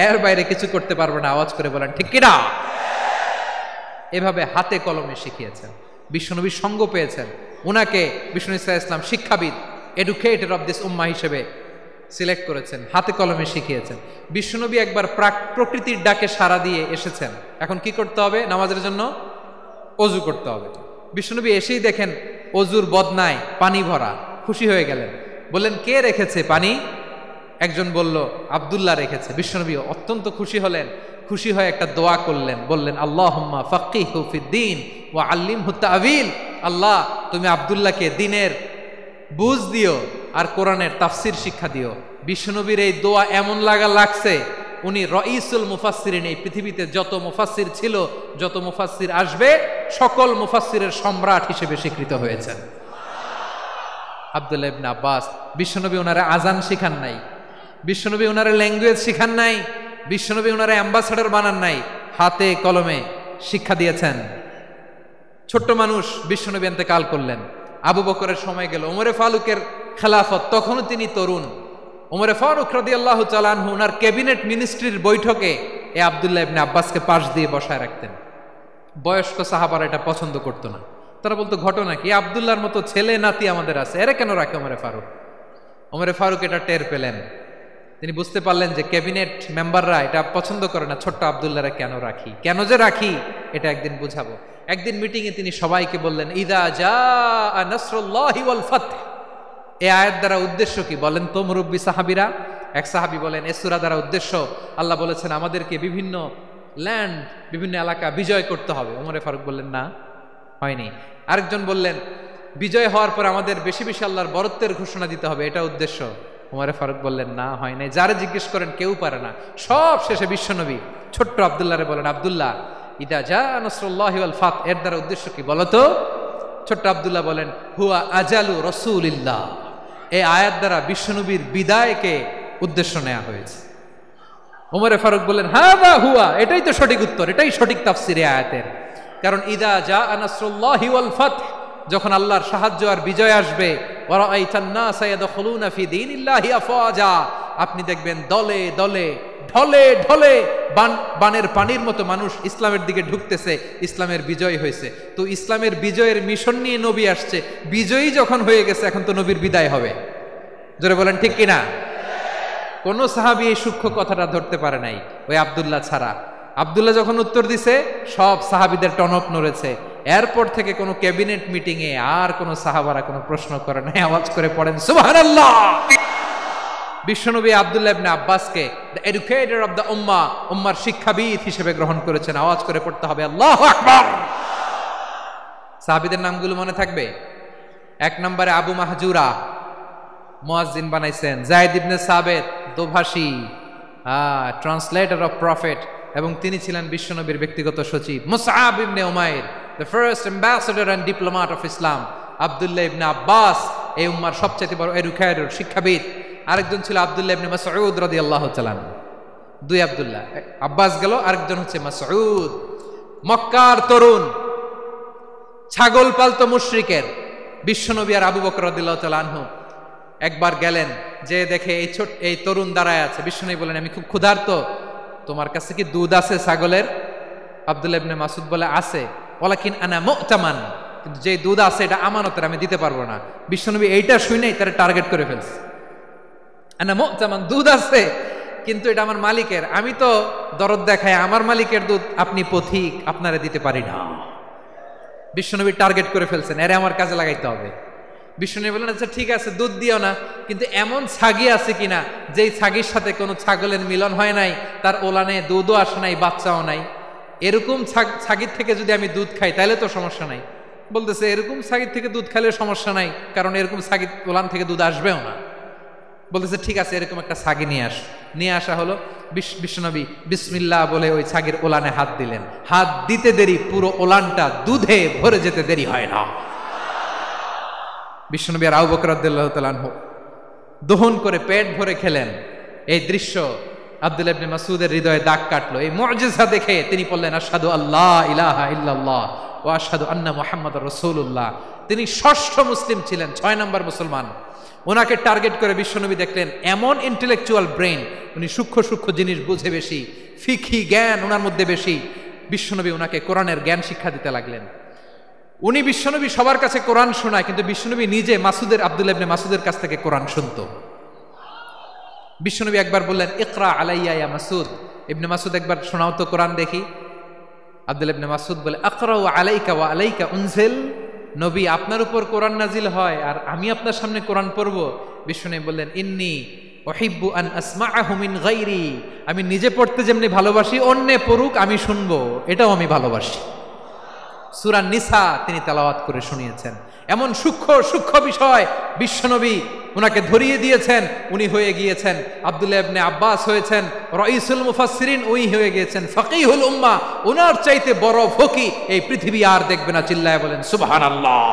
এর বাইরে কিছু করতে পারবে না। আওয়াজ করে বলেন ঠিক কিনা? এভাবে হাতে কলমে শিখিয়েছেন, বিশ্বনবীর সঙ্গ পেয়েছেন। উনাকে বিষ্ণু ইসা ইসলাম শিক্ষাবিদ, এডুকেটর অফ দিস উম্মাহ হিসেবে সিলেক্ট করেছেন, হাতে কলমে শিখিয়েছেন। বিশ্বনবী একবার প্রকৃতির ডাকে সাড়া দিয়ে এসেছেন, এখন কি করতে হবে? নামাজের জন্য অজু করতে হবে। বিশ্বনবী এসেই দেখেন অজুর বদনায় পানি ভরা, খুশি হয়ে গেলেন, বললেন, কে রেখেছে পানি? একজন বলল, আব্দুল্লাহ রেখেছে। বিশ্বনবী অত্যন্ত খুশি হলেন, খুশি হয়ে একটা দোয়া করলেন, বললেন, আল্লাহুম্মা ফাক্কিহু ফিদ্দীন ওয়া আল্লিমহু তা'ওয়ীল, আল্লাহ তুমি আব্দুল্লাহকে দ্বীনের বুঝ দিও আর কোরআনের তাফসির শিক্ষা দিও। বিশ্বনবীর এই দোয়া এমন লাগছে, উনি রাইসুল মুফাসসিরিন, এই পৃথিবীতে যত মুফাসসির ছিল, যত মুফাসসির আসবে, সকল মুফাসসিরের সম্রাট হিসেবে স্বীকৃত হয়েছেন আব্দুল্লাহ ইবনে আব্বাস। বিশ্বনবী ওনারে আজান শিখান নাই, বিশ্বনবী ওনারে ল্যাঙ্গুয়েজ শিখান নাই, বিশ্বনবী ওনারে অ্যাম্বাসাডর বানান নাই, হাতে কলমে শিক্ষা দিয়েছেন। ছোট্ট মানুষ, বিশ্বনবী ইন্তেকাল করলেন, আবু বকরের সময় গেল, ওমরে ফারুকের খেলাফত, তখনও তিনি তরুণ। ওমরে ফারুক রাদিয়াল্লাহু তাআলা আনহু ওনার ক্যাবিনেট মিনিস্ট্রির বৈঠকে এই আব্দুল্লাহ ইবনে আব্বাসকে পাশ দিয়ে বসায় রাখতেন। বয়স্ক সাহাবারা এটা পছন্দ করতো না, তারা বলতো, ঘটনা কি? আব্দুল্লাহর মতো ছেলে নাতি আমাদের আছে, এরা কেন রাখে ওমরে ফারুক? ওমরে ফারুক এটা টের পেলেন, তিনি বুঝতে পারলেন যে ক্যাবিনেট মেম্বাররা এটা পছন্দ করে না, ছোট্ট আব্দুল্লাহরা কেন রাখি, কেন যে রাখি, এটা একদিন বুঝাবো। একদিন মিটিংয়ে তিনি সবাইকে বললেন, ইদা জাআ নাসরুল্লাহি ওয়াল ফাতহ, এই আয়াত দ্বারা উদ্দেশ্য কি বলেন তো মুরব্বী সাহাবীরা? এক সাহাবী বলেন, এই সূরা দ্বারা উদ্দেশ্য, আল্লাহ বলেছেন আমাদেরকে বিভিন্ন ল্যান্ড, বিভিন্ন এলাকা বিজয় করতে হবে। ওমরে ফারুক বললেন, না, হয়নি। আরেকজন বললেন, বিজয় হওয়ার পর আমাদের বেশি বেশি আল্লাহর বরত্বের ঘোষণা দিতে হবে, এটা উদ্দেশ্য। ওমরে ফারুক বললেন, না, হয় নাই। যারা জিজ্ঞেস করেন কেউ পারে না। সব শেষে বিশ্বনবী ছোট্ট আব্দুল্লাহরে বলেন, আব্দুল্লাহ, ইদা জাআ নাসরুল্লাহি ওয়াল ফাতহ, এর দ্বারা উদ্দেশ্য কি বলো তো? ছোট্ট আব্দুল্লাহ বলেন, হুয়া আজালু রাসূলিল্লাহ, এই আয়াত দ্বারা বিশ্বনবীর বিদায়কে উদ্দেশ্য নেওয়া হয়েছে। ওমরে ফারুক বললেন, হাযা হুয়া, এটাই তো সঠিক উত্তর, এটাই সঠিক তাফসীর এই আয়াতের। কারণ ইদা জাআ নাসরুল্লাহি ওয়াল ফাতহ, যখন আল্লাহর সাহায্য আর বিজয় আসবে, ওয়া রাআইতান নাসা ইয়াদখুলুনা ফি দীনিল্লাহি আফওয়াজা, আপনি দেখবেন দলে দলে, ঢলে ঢলে, বানের পানির মতো মানুষ ইসলামের দিকে ঢুকতেছে, ইসলামের বিজয় হয়েছে। তো ইসলামের বিজয়ের মিশন নিয়ে নবী আসছে, বিজয়ী যখন হয়ে গেছে, এখন তো নবীর বিদায় হবে। জোরে বলেন ঠিক কিনা? কোন সাহাবী এই সূক্ষ্ম কথাটা ধরতে পারে নাই, ওই আব্দুল্লাহ ছাড়া। আব্দুল্লাহ যখন উত্তর দিছে, সব সাহাবীদের টনক নড়েছে। এরপর থেকে কোনো ক্যাবিনেট মিটিং এ আর কোনো সাহাবারা কোনো প্রশ্ন করে নাই। আওয়াজ করে পড়েন সুবহানাল্লাহ। বিশ্বনবী আব্দুল্লাহ ইবনে আব্বাসকে দ্য এডুকেটর অফ দ্য উম্মাহ, উম্মার শিক্ষাবিদ হিসেবে গ্রহণ করেছেন। আওয়াজ করে পড়তে হবে আল্লাহু আকবার। সাহাবীদের নামগুলো মনে থাকবে? এক নম্বরে আবু মাহজুরা, মুয়াজ্জিন বানাইছেন। যায়েদ ইবনে সাবিত, দোভাষী, ট্রান্সলেটর অফ প্রফেট, এবং তিনি ছিলেন বিশ্বনবীর ব্যক্তিগত সচিব। Musab ibn Umair, the first ambassador and diplomat of Islam. Abdullah ibn Abbas, এই উম্মার সবচেয়ে বড় এডুকেটর, শিক্ষাবিদ। আরেকজন ছিল আব্দুল্লাহ ইবনে মাসউদ রাদিয়াল্লাহু তাআলা। দুই আব্দুল্লাহ, আব্বাস গেল, আরেকজন হচ্ছে মাসউদ। মক্কার তরুণ, ছাগল পালতো মুশরিকের, বিশ্বনবী আর আবু বকর রাদিয়াল্লাহু তাআলা আনহু একবার গেলেন, যে দেখে এই তরুণ দাঁড়ায় আছে। বিশ্বনবী বলেন, আমি খুব ক্ষুধার্ত, তোমার কাছে কি দুধ আছে ছাগলের? আব্দুল্লাহ ইবনে মাসউদ বলে, আছে। ওয়ালাকিন আনা মু'তামান, কিন্তু যে দুধ আছে এটা আমানতের, আমি দিতে পারবো না। বিশ্বনবী এইটা শুনেই তারা টার্গেট করে ফেলছে। আনা মু'তামান, দুধ আছে কিন্তু এটা আমার মালিকের, আমি তো দরদ দেখায় আমার মালিকের দুধ আপনি পথিক, আপনারা দিতে পারি না। বিশ্বনবী টার্গেট করে ফেলছেন, এরে আমার কাজে লাগাইতে হবে। বিশ্বনবী বললেন, আচ্ছা ঠিক আছে, দুধ দিও না, কিন্তু এমন ছাগি আছে কিনা যেই ছাগির সাথে কোনো ছাগলের মিলন হয় নাই, তার ওলানে দুধও আসে নাই, বাচ্চাও নাই, এরকম ছাগির থেকে যদি আমি দুধ খাই তাহলে তো সমস্যা নাই। বলতেছে, এরকম ছাগির থেকে দুধ খাইলে সমস্যা নাই, কারণ এরকম ছাগির ওলান থেকে দুধ আসবেও না। বলতেছে, ঠিক আছে, এরকম একটা ছাগি নিয়ে আসা হলো। বিশ্বনবী বিসমিল্লাহ বলে ওই ছাগির ওলানে হাত দিলেন। হাত দিতে দেরি, পুরো ওলানটা দুধে ভরে যেতে দেরি হয় না। বিশ্বনবী আর আবু বকর রাদিয়াল্লাহু তাআলা আনহু দহন করে পেট ভরে খেলেন। এই দৃশ্য আব্দুল্লাহ ইবনে মাসউদের হৃদয়ে দাগ কাটলো। এই মুআজিজা দেখে তিনি বললেন, আশহাদু আল্লা ইলাহা ইল্লাল্লাহ ওয়া আশহাদু আন্না মুহাম্মাদুর রাসূলুল্লাহ। তিনি ষষ্ঠ মুসলিম ছিলেন, 6 নম্বর মুসলমান। ওনাকে টার্গেট করে বিশ্বনবী দেখলেন এমন ইন্টেলেকচুয়াল ব্রেন, উনি সূক্ষ্ম সূক্ষ্ম জিনিস বুঝে বেশি, ফিকহি জ্ঞান ওনার মধ্যে বেশি। বিশ্বনবী ওনাকে কোরআনের জ্ঞান শিক্ষা দিতে লাগলেন। উনি বিশ্বনবী সবার কাছে কোরআন শোনায়, কিন্তু বিশ্বনবী নিজে আব্দুল্লাহ ইবনে মাসউদের কাছ থেকে কোরআন শুনতো। বিশ্বনবী একবার বললেন, ইকরা আলাইয়া ইয়া মাসউদ। ইবনে মাসউদ, একবার শোনাও তো কোরআন দেখি। আব্দুল্লাহ ইবনে মাসউদ বলে, আকরাউ আলাইকা ওয়া আলাইকা উনজিল। নবী, আপনার উপর কোরআন নাজিল হয় আর আমি আপনার সামনে কোরআন পড়ব। বিশ্বনবী বললেন, ইন্নী উহিব্বু আন আসমাআহু মিন গায়রি। আমি নিজে পড়তে যেমনি ভালোবাসি, অন্যে পড়ুক আমি শুনবো, এটাও আমি ভালোবাসি। সূরা নিসা তিনি তেলাওয়াত করে শুনিয়েছেন। এমন সূক্ষ্ম সূক্ষ্ম বিষয় বিশ্বনবী উনাকে ধরিয়ে দিয়েছেন। উনি হয়ে গিয়েছেন, আব্দুল্লাহ ইবনে আব্বাস হয়েছেন রাইসুল মুফাসসিরিন, উনি হয়ে গিয়েছেন ফাকিহুল উম্মাহ। উনার চাইতে বড় ফকি এই পৃথিবী আর দেখবে না। চিল্লায় বলেন সুবহানাল্লাহ।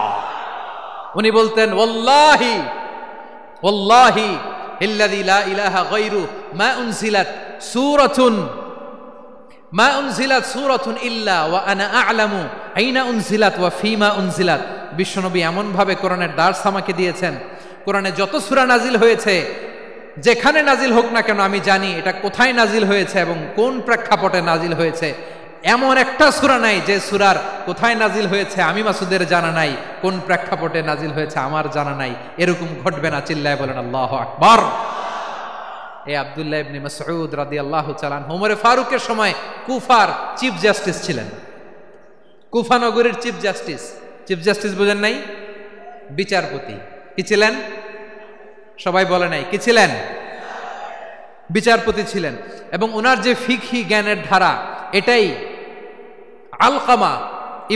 উনি বলতেন, ওয়াল্লাহি ওয়াল্লাহি ইল্লাযী লা ইলাহা গায়রু মা উনজিলাত সূরাতুন ইল্লা ওয়া আনা আ'লামু আইনা উনজিলাত ওয়া ফীমা উনজিলাত। বিশ্বনবী এমন ভাবে কোরআনের দার্স আমাকে দিয়েছেন, কোরআনে যত সূরা নাজিল হয়েছে, যেখানে নাজিল হোক না কেন আমি জানি এটা কোথায় নাজিল হয়েছে এবং কোন প্রেক্ষাপটে নাজিল হয়েছে। এমন একটা সূরা নাই যে সূরার কোথায় নাজিল হয়েছে আমি মাসুদের জানা নাই, কোন প্রেক্ষাপটে নাজিল হয়েছে আমার জানা নাই। এরকম ঘটবে না। চিল্লায় বলেন আল্লাহু আকবার। এই আব্দুল্লাহ ইবনে মাসউদ রাদিয়াল্লাহু তাআলা আনহু ওমর ফারুকের সময় কুফার চিফ জাস্টিস ছিলেন। কুফা নগরীর চিফ জাস্টিস বোঝেন নাই? বিচারপতি। কি ছিলেন? সবাই বলে নাই, কি ছিলেন? বিচারপতি ছিলেন। এবং ওনার যে ফিকহি জ্ঞানের ধারা, এটাই আলকামা,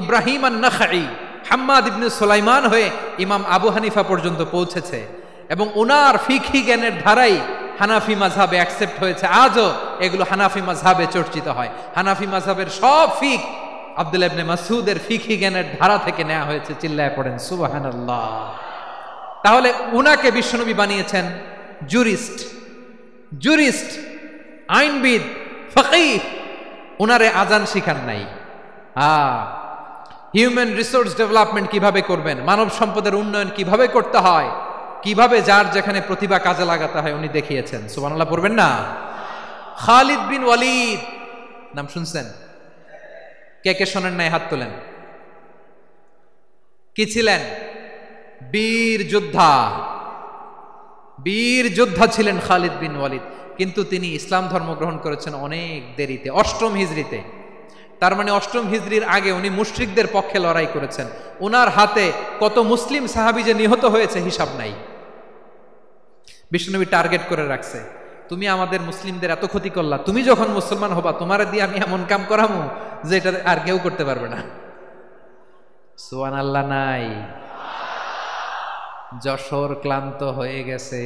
ইব্রাহিম আন-নাখাই, হাম্মাদ ইবনে সুলাইমান হয়ে ইমাম আবু হানিফা পর্যন্ত পৌঁছেছে। এবং ওনার ফিকহি জ্ঞানের ধারাই হানাফি মাযহাবে অ্যাকসেপ্ট হয়েছে। আজও এগুলো হানাফি মাযহাবে চর্চিত হয়। হানাফি মাযহাবের সব ফিক আব্দুল্লাহ ইবনে মাসউদের ফিকহি জ্ঞানের ধারা থেকে নেওয়া হয়েছে। চিল্লায় পড়েন সুবহানাল্লাহ। তাহলে উনাকে বিশ্বনবী বানিয়েছেন জুরিস্ট, আইনবিদ, ফাকিহ। উনারে আজান শিখান নাই। হিউম্যান রিসোর্স ডেভেলপমেন্ট কিভাবে করবেন, মানব সম্পদের উন্নয়ন কিভাবে করতে হয়, কিভাবে যার যেখানে প্রতিভা কাজে লাগাতে হয় উনি দেখিয়েছেন। সুবহানাল্লাহ পড়বেন না? খালিদ বিন ওয়ালিদ নাম শুনছেন? কে কে শোনেন নাই হাত তোলেন। কি ছিলেন? বীর যোদ্ধা ছিলেন খালিদ বিন ওয়ালিদ। কিন্তু তিনি ইসলাম ধর্ম গ্রহণ করেছেন অনেক দেরিতে, 8ম হিজরিতে। তার মানে 8ম হিজরির আগে উনি মুশরিকদের পক্ষে লড়াই করেছেন। ওনার হাতে কত মুসলিম সাহাবী যে নিহত হয়েছে হিসাব নাই। বিশ্বনবী টার্গেট করে রাখছে, তুমি আমাদের মুসলিমদের এত ক্ষতি করলা, তুমি যখন মুসলমান হবা তোমারে দিয়ে আমি এমন কাম করামু যে এটা আর কেউ করতে পারবে না। সুবহানাল্লাহ নাই? যশোর ক্লান্ত হয়ে গেছে।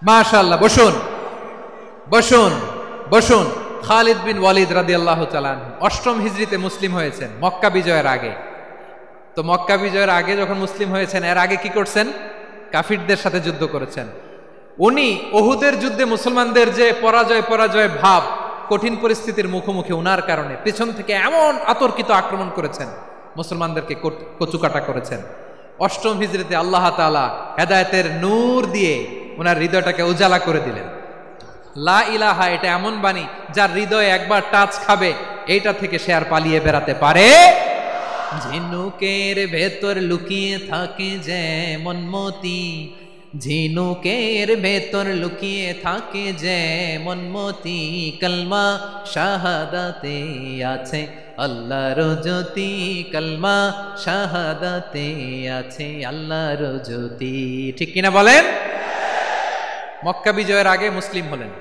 মাশাআল্লাহ, বসুন বসুন বসুন। খালিদ বিন ওয়ালিদ রাদিয়াল্লাহু তাআলা অষ্টম হিজরিতে মুসলিম হয়েছেন, মক্কা বিজয়ের আগে। তো মক্কা বিজয়ের আগে যখন মুসলিম হয়েছেন, এর আগে কি করছেন? কাফিরদের সাথে যুদ্ধ করেছেন। উনি উহুদের যুদ্ধে মুসলমানদের যে পরাজয় ভাব, কঠিন পরিস্থিতির মুখোমুখি উনার কারণে পেছন থেকে এমন আতর্কিত আক্রমণ করেছেন, মুসলমানদেরকে কচুকাটা করেছেন। অষ্টম হিজরিতে আল্লাহ তাআলা হেদায়েতের নূর দিয়ে ওনার হৃদয়টাকে উজালা করে দিলেন। লা ইলাহা, এটা এমন বাণী যার হৃদয়ে একবার টাচ খাবে, এইটা থেকে সে আর পালিয়ে বেড়াতে পারে। ঝিনুকের ভেতর লুকিয়ে থাকে যেমন মতি, ঝিনুকের ভেতর লুকিয়ে থাকে যেমন মতি, কলমা শাহাদাতে আছে আল্লাহর জ্যোতি, কলমা শাহাদাতে আছে আল্লাহর জ্যোতি। ঠিক কিনা বলেন? মক্কা বিজয়ের আগে মুসলিম হলেন,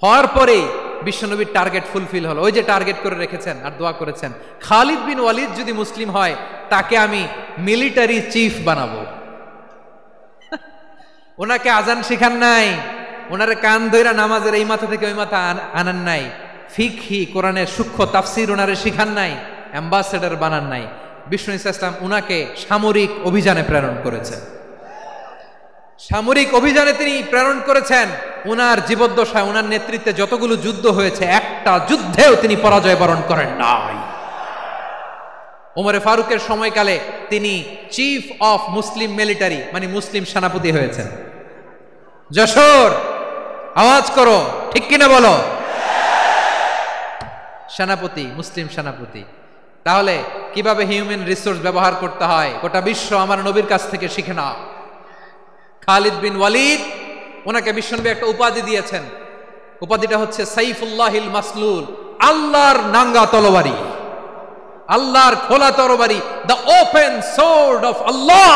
হওয়ার পরেই বিশ্বনবীর টার্গেট ফুলফিল হলো। ওই যে টার্গেট করে রেখেছেন আর দোয়া করেছেন, খালিদ বিন ওয়ালিদ যদি মুসলিম হয় তাকে আমি মিলিটারি চিফ বানাবো। ওনাকে আজান শিখান নাই, ওনারে কান ধইরা নামাজের এই মাথা থেকে ওই মাথা আনান নাই, ফিকহি কোরআনের সূক্ষ্ম তাফসীর ওনারে শিখান নাই, অ্যাম্বাসেডর বানান নাই। বিষ্ণু ইসলাম উনাকে সামরিক অভিযানে প্রেরণ করেছেন। সামরিক অভিযানে তিনি প্রেরণ করেছেন। উনার জীবদ্দশায় উনার নেতৃত্বে যতগুলো যুদ্ধ হয়েছে, একটা যুদ্ধেও তিনি পরাজয় বরণ করেন নাই। ওমরে ফারুকের সময়কালে তিনি চিফ অফ মুসলিম মিলিটারি, মানে মুসলিম সেনাপতি হয়েছেন। যশোর, আওয়াজ করো, ঠিক কিনা বলো? সেনাপতি, মুসলিম সেনাপতি। তাহলে কিভাবে হিউম্যান রিসোর্স ব্যবহার করতে হয় গোটা বিশ্ব আমার নবীর কাছ থেকে শিখে নাও। খালিদ বিন ওয়ালিদ, ওনাকে বিশ্বনবী একটা উপাধি দিয়েছেন। উপাধিটা হচ্ছে সাইফুল্লাহিল মাসলুল, আল্লাহর নাঙ্গা তরবারি, আল্লাহর খোলা তরবারি, দ্য ওপেন সোর্ড অফ আল্লাহ।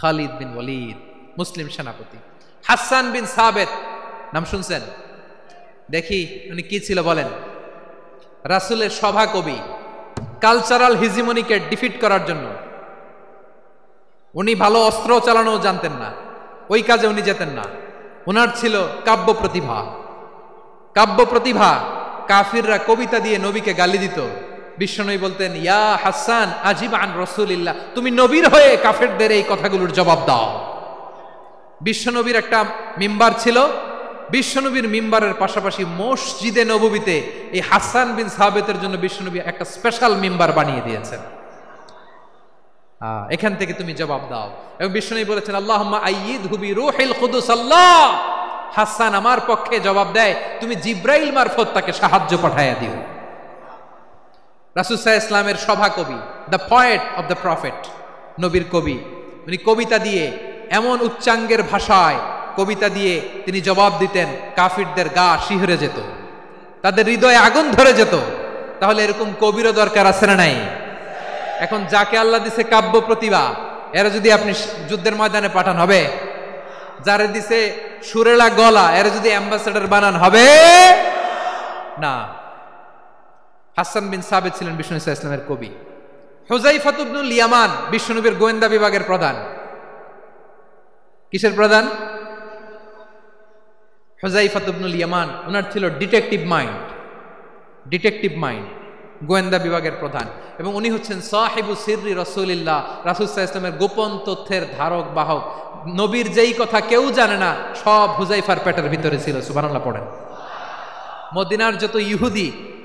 খালিদ বিন ওয়ালিদ মুসলিম সেনাপতি। হাসান বিন সাবেত নাম শুনছেন? দেখি উনি কি ছিল বলেন। রাসূলের সভা কবি, কালচারাল হিজিমনিকে ডিফিট করার জন্য। উনি ভালো অস্ত্র চালানো জানতেন না, ওই কাজে উনি যেতেন না। ওনার ছিল কাব্য প্রতিভা। কাব্য প্রতিভা, কাফিররা কবিতা দিয়ে নবীকে গালি দিত। বিশ্বনবী বলতেন, ইয়া হাসান আজিব আন রাসূলিল্লাহ, তুমি নবীর হয়ে কাফেরদের এই কথাগুলোর জবাব দাও। বিশ্বনবীর একটা মিম্বার ছিল। বিশ্বনবীর মিম্বারের পাশাপাশি মসজিদে নববীতে এই হাসান বিন সাবেতের জন্য বিশ্বনবী একটা স্পেশাল মিম্বার বানিয়ে দিয়েছেন। এখান থেকে তুমি জবাব দাও। এবং বিশ্বনবী বলেছেন, আল্লাহুম্মা আইয়িদহু বিরূহিল কুদুস। আল্লাহ, হাসান আমার পক্ষে জবাব দেয়, তুমি জিব্রাইল মারফত তাকে সাহায্য পাঠাইয়া দিও। রাসূল সাল্লাল্লাহু আলাইহি ওয়াসাল্লামের সভা কবি, the poet of the prophet, নবীর কবি। উনি কবিতা দিয়ে, এমন উচ্চাঙ্গের ভাষায় কবিতা দিয়ে তিনি জবাব দিতেন, কাফিরদের গা শিহরে যেত, তাদের হৃদয়ে আগুন ধরে যেত। তাহলে এরকম কবিরও দরকার আছে না নাই? এখন যাকে আল্লাহ দিছে কাব্য প্রতিভা, এরা যদি আপনি যুদ্ধের ময়দানে পাঠান হবে? যারে দিছে সুরেলা গলা, এরা যদি অ্যাম্বাসেডর বানান হবে না। হাসান বিন সাবেত ছিলেন বিষ্ণু ইসলামের কবি। হুযায়ফা ইবনুল ইয়ামান বিশ্বনবীর গোয়েন্দা বিভাগের প্রধান। কিসের প্রধান? হুযায়ফা ইবনুল ইয়ামান। ওনার ছিল ডিটেকটিভ মাইন্ড, ডিটেকটিভ মাইন্ড, গোয়েন্দা বিভাগের প্রধান। এবং উনি হচ্ছেন সাহিবু সিররি রাসূলিল্লাহ, রাসূল সাল্লাল্লাহু আলাইহি ওয়াসাল্লামের গোপন তথ্যের ধারক বাহক। নবীর যেই কথা কেউ জানে না, সব হুযায়ফার পেটের ভিতরে ছিল। সুবহানাল্লাহ পড়েন। মদিনার যত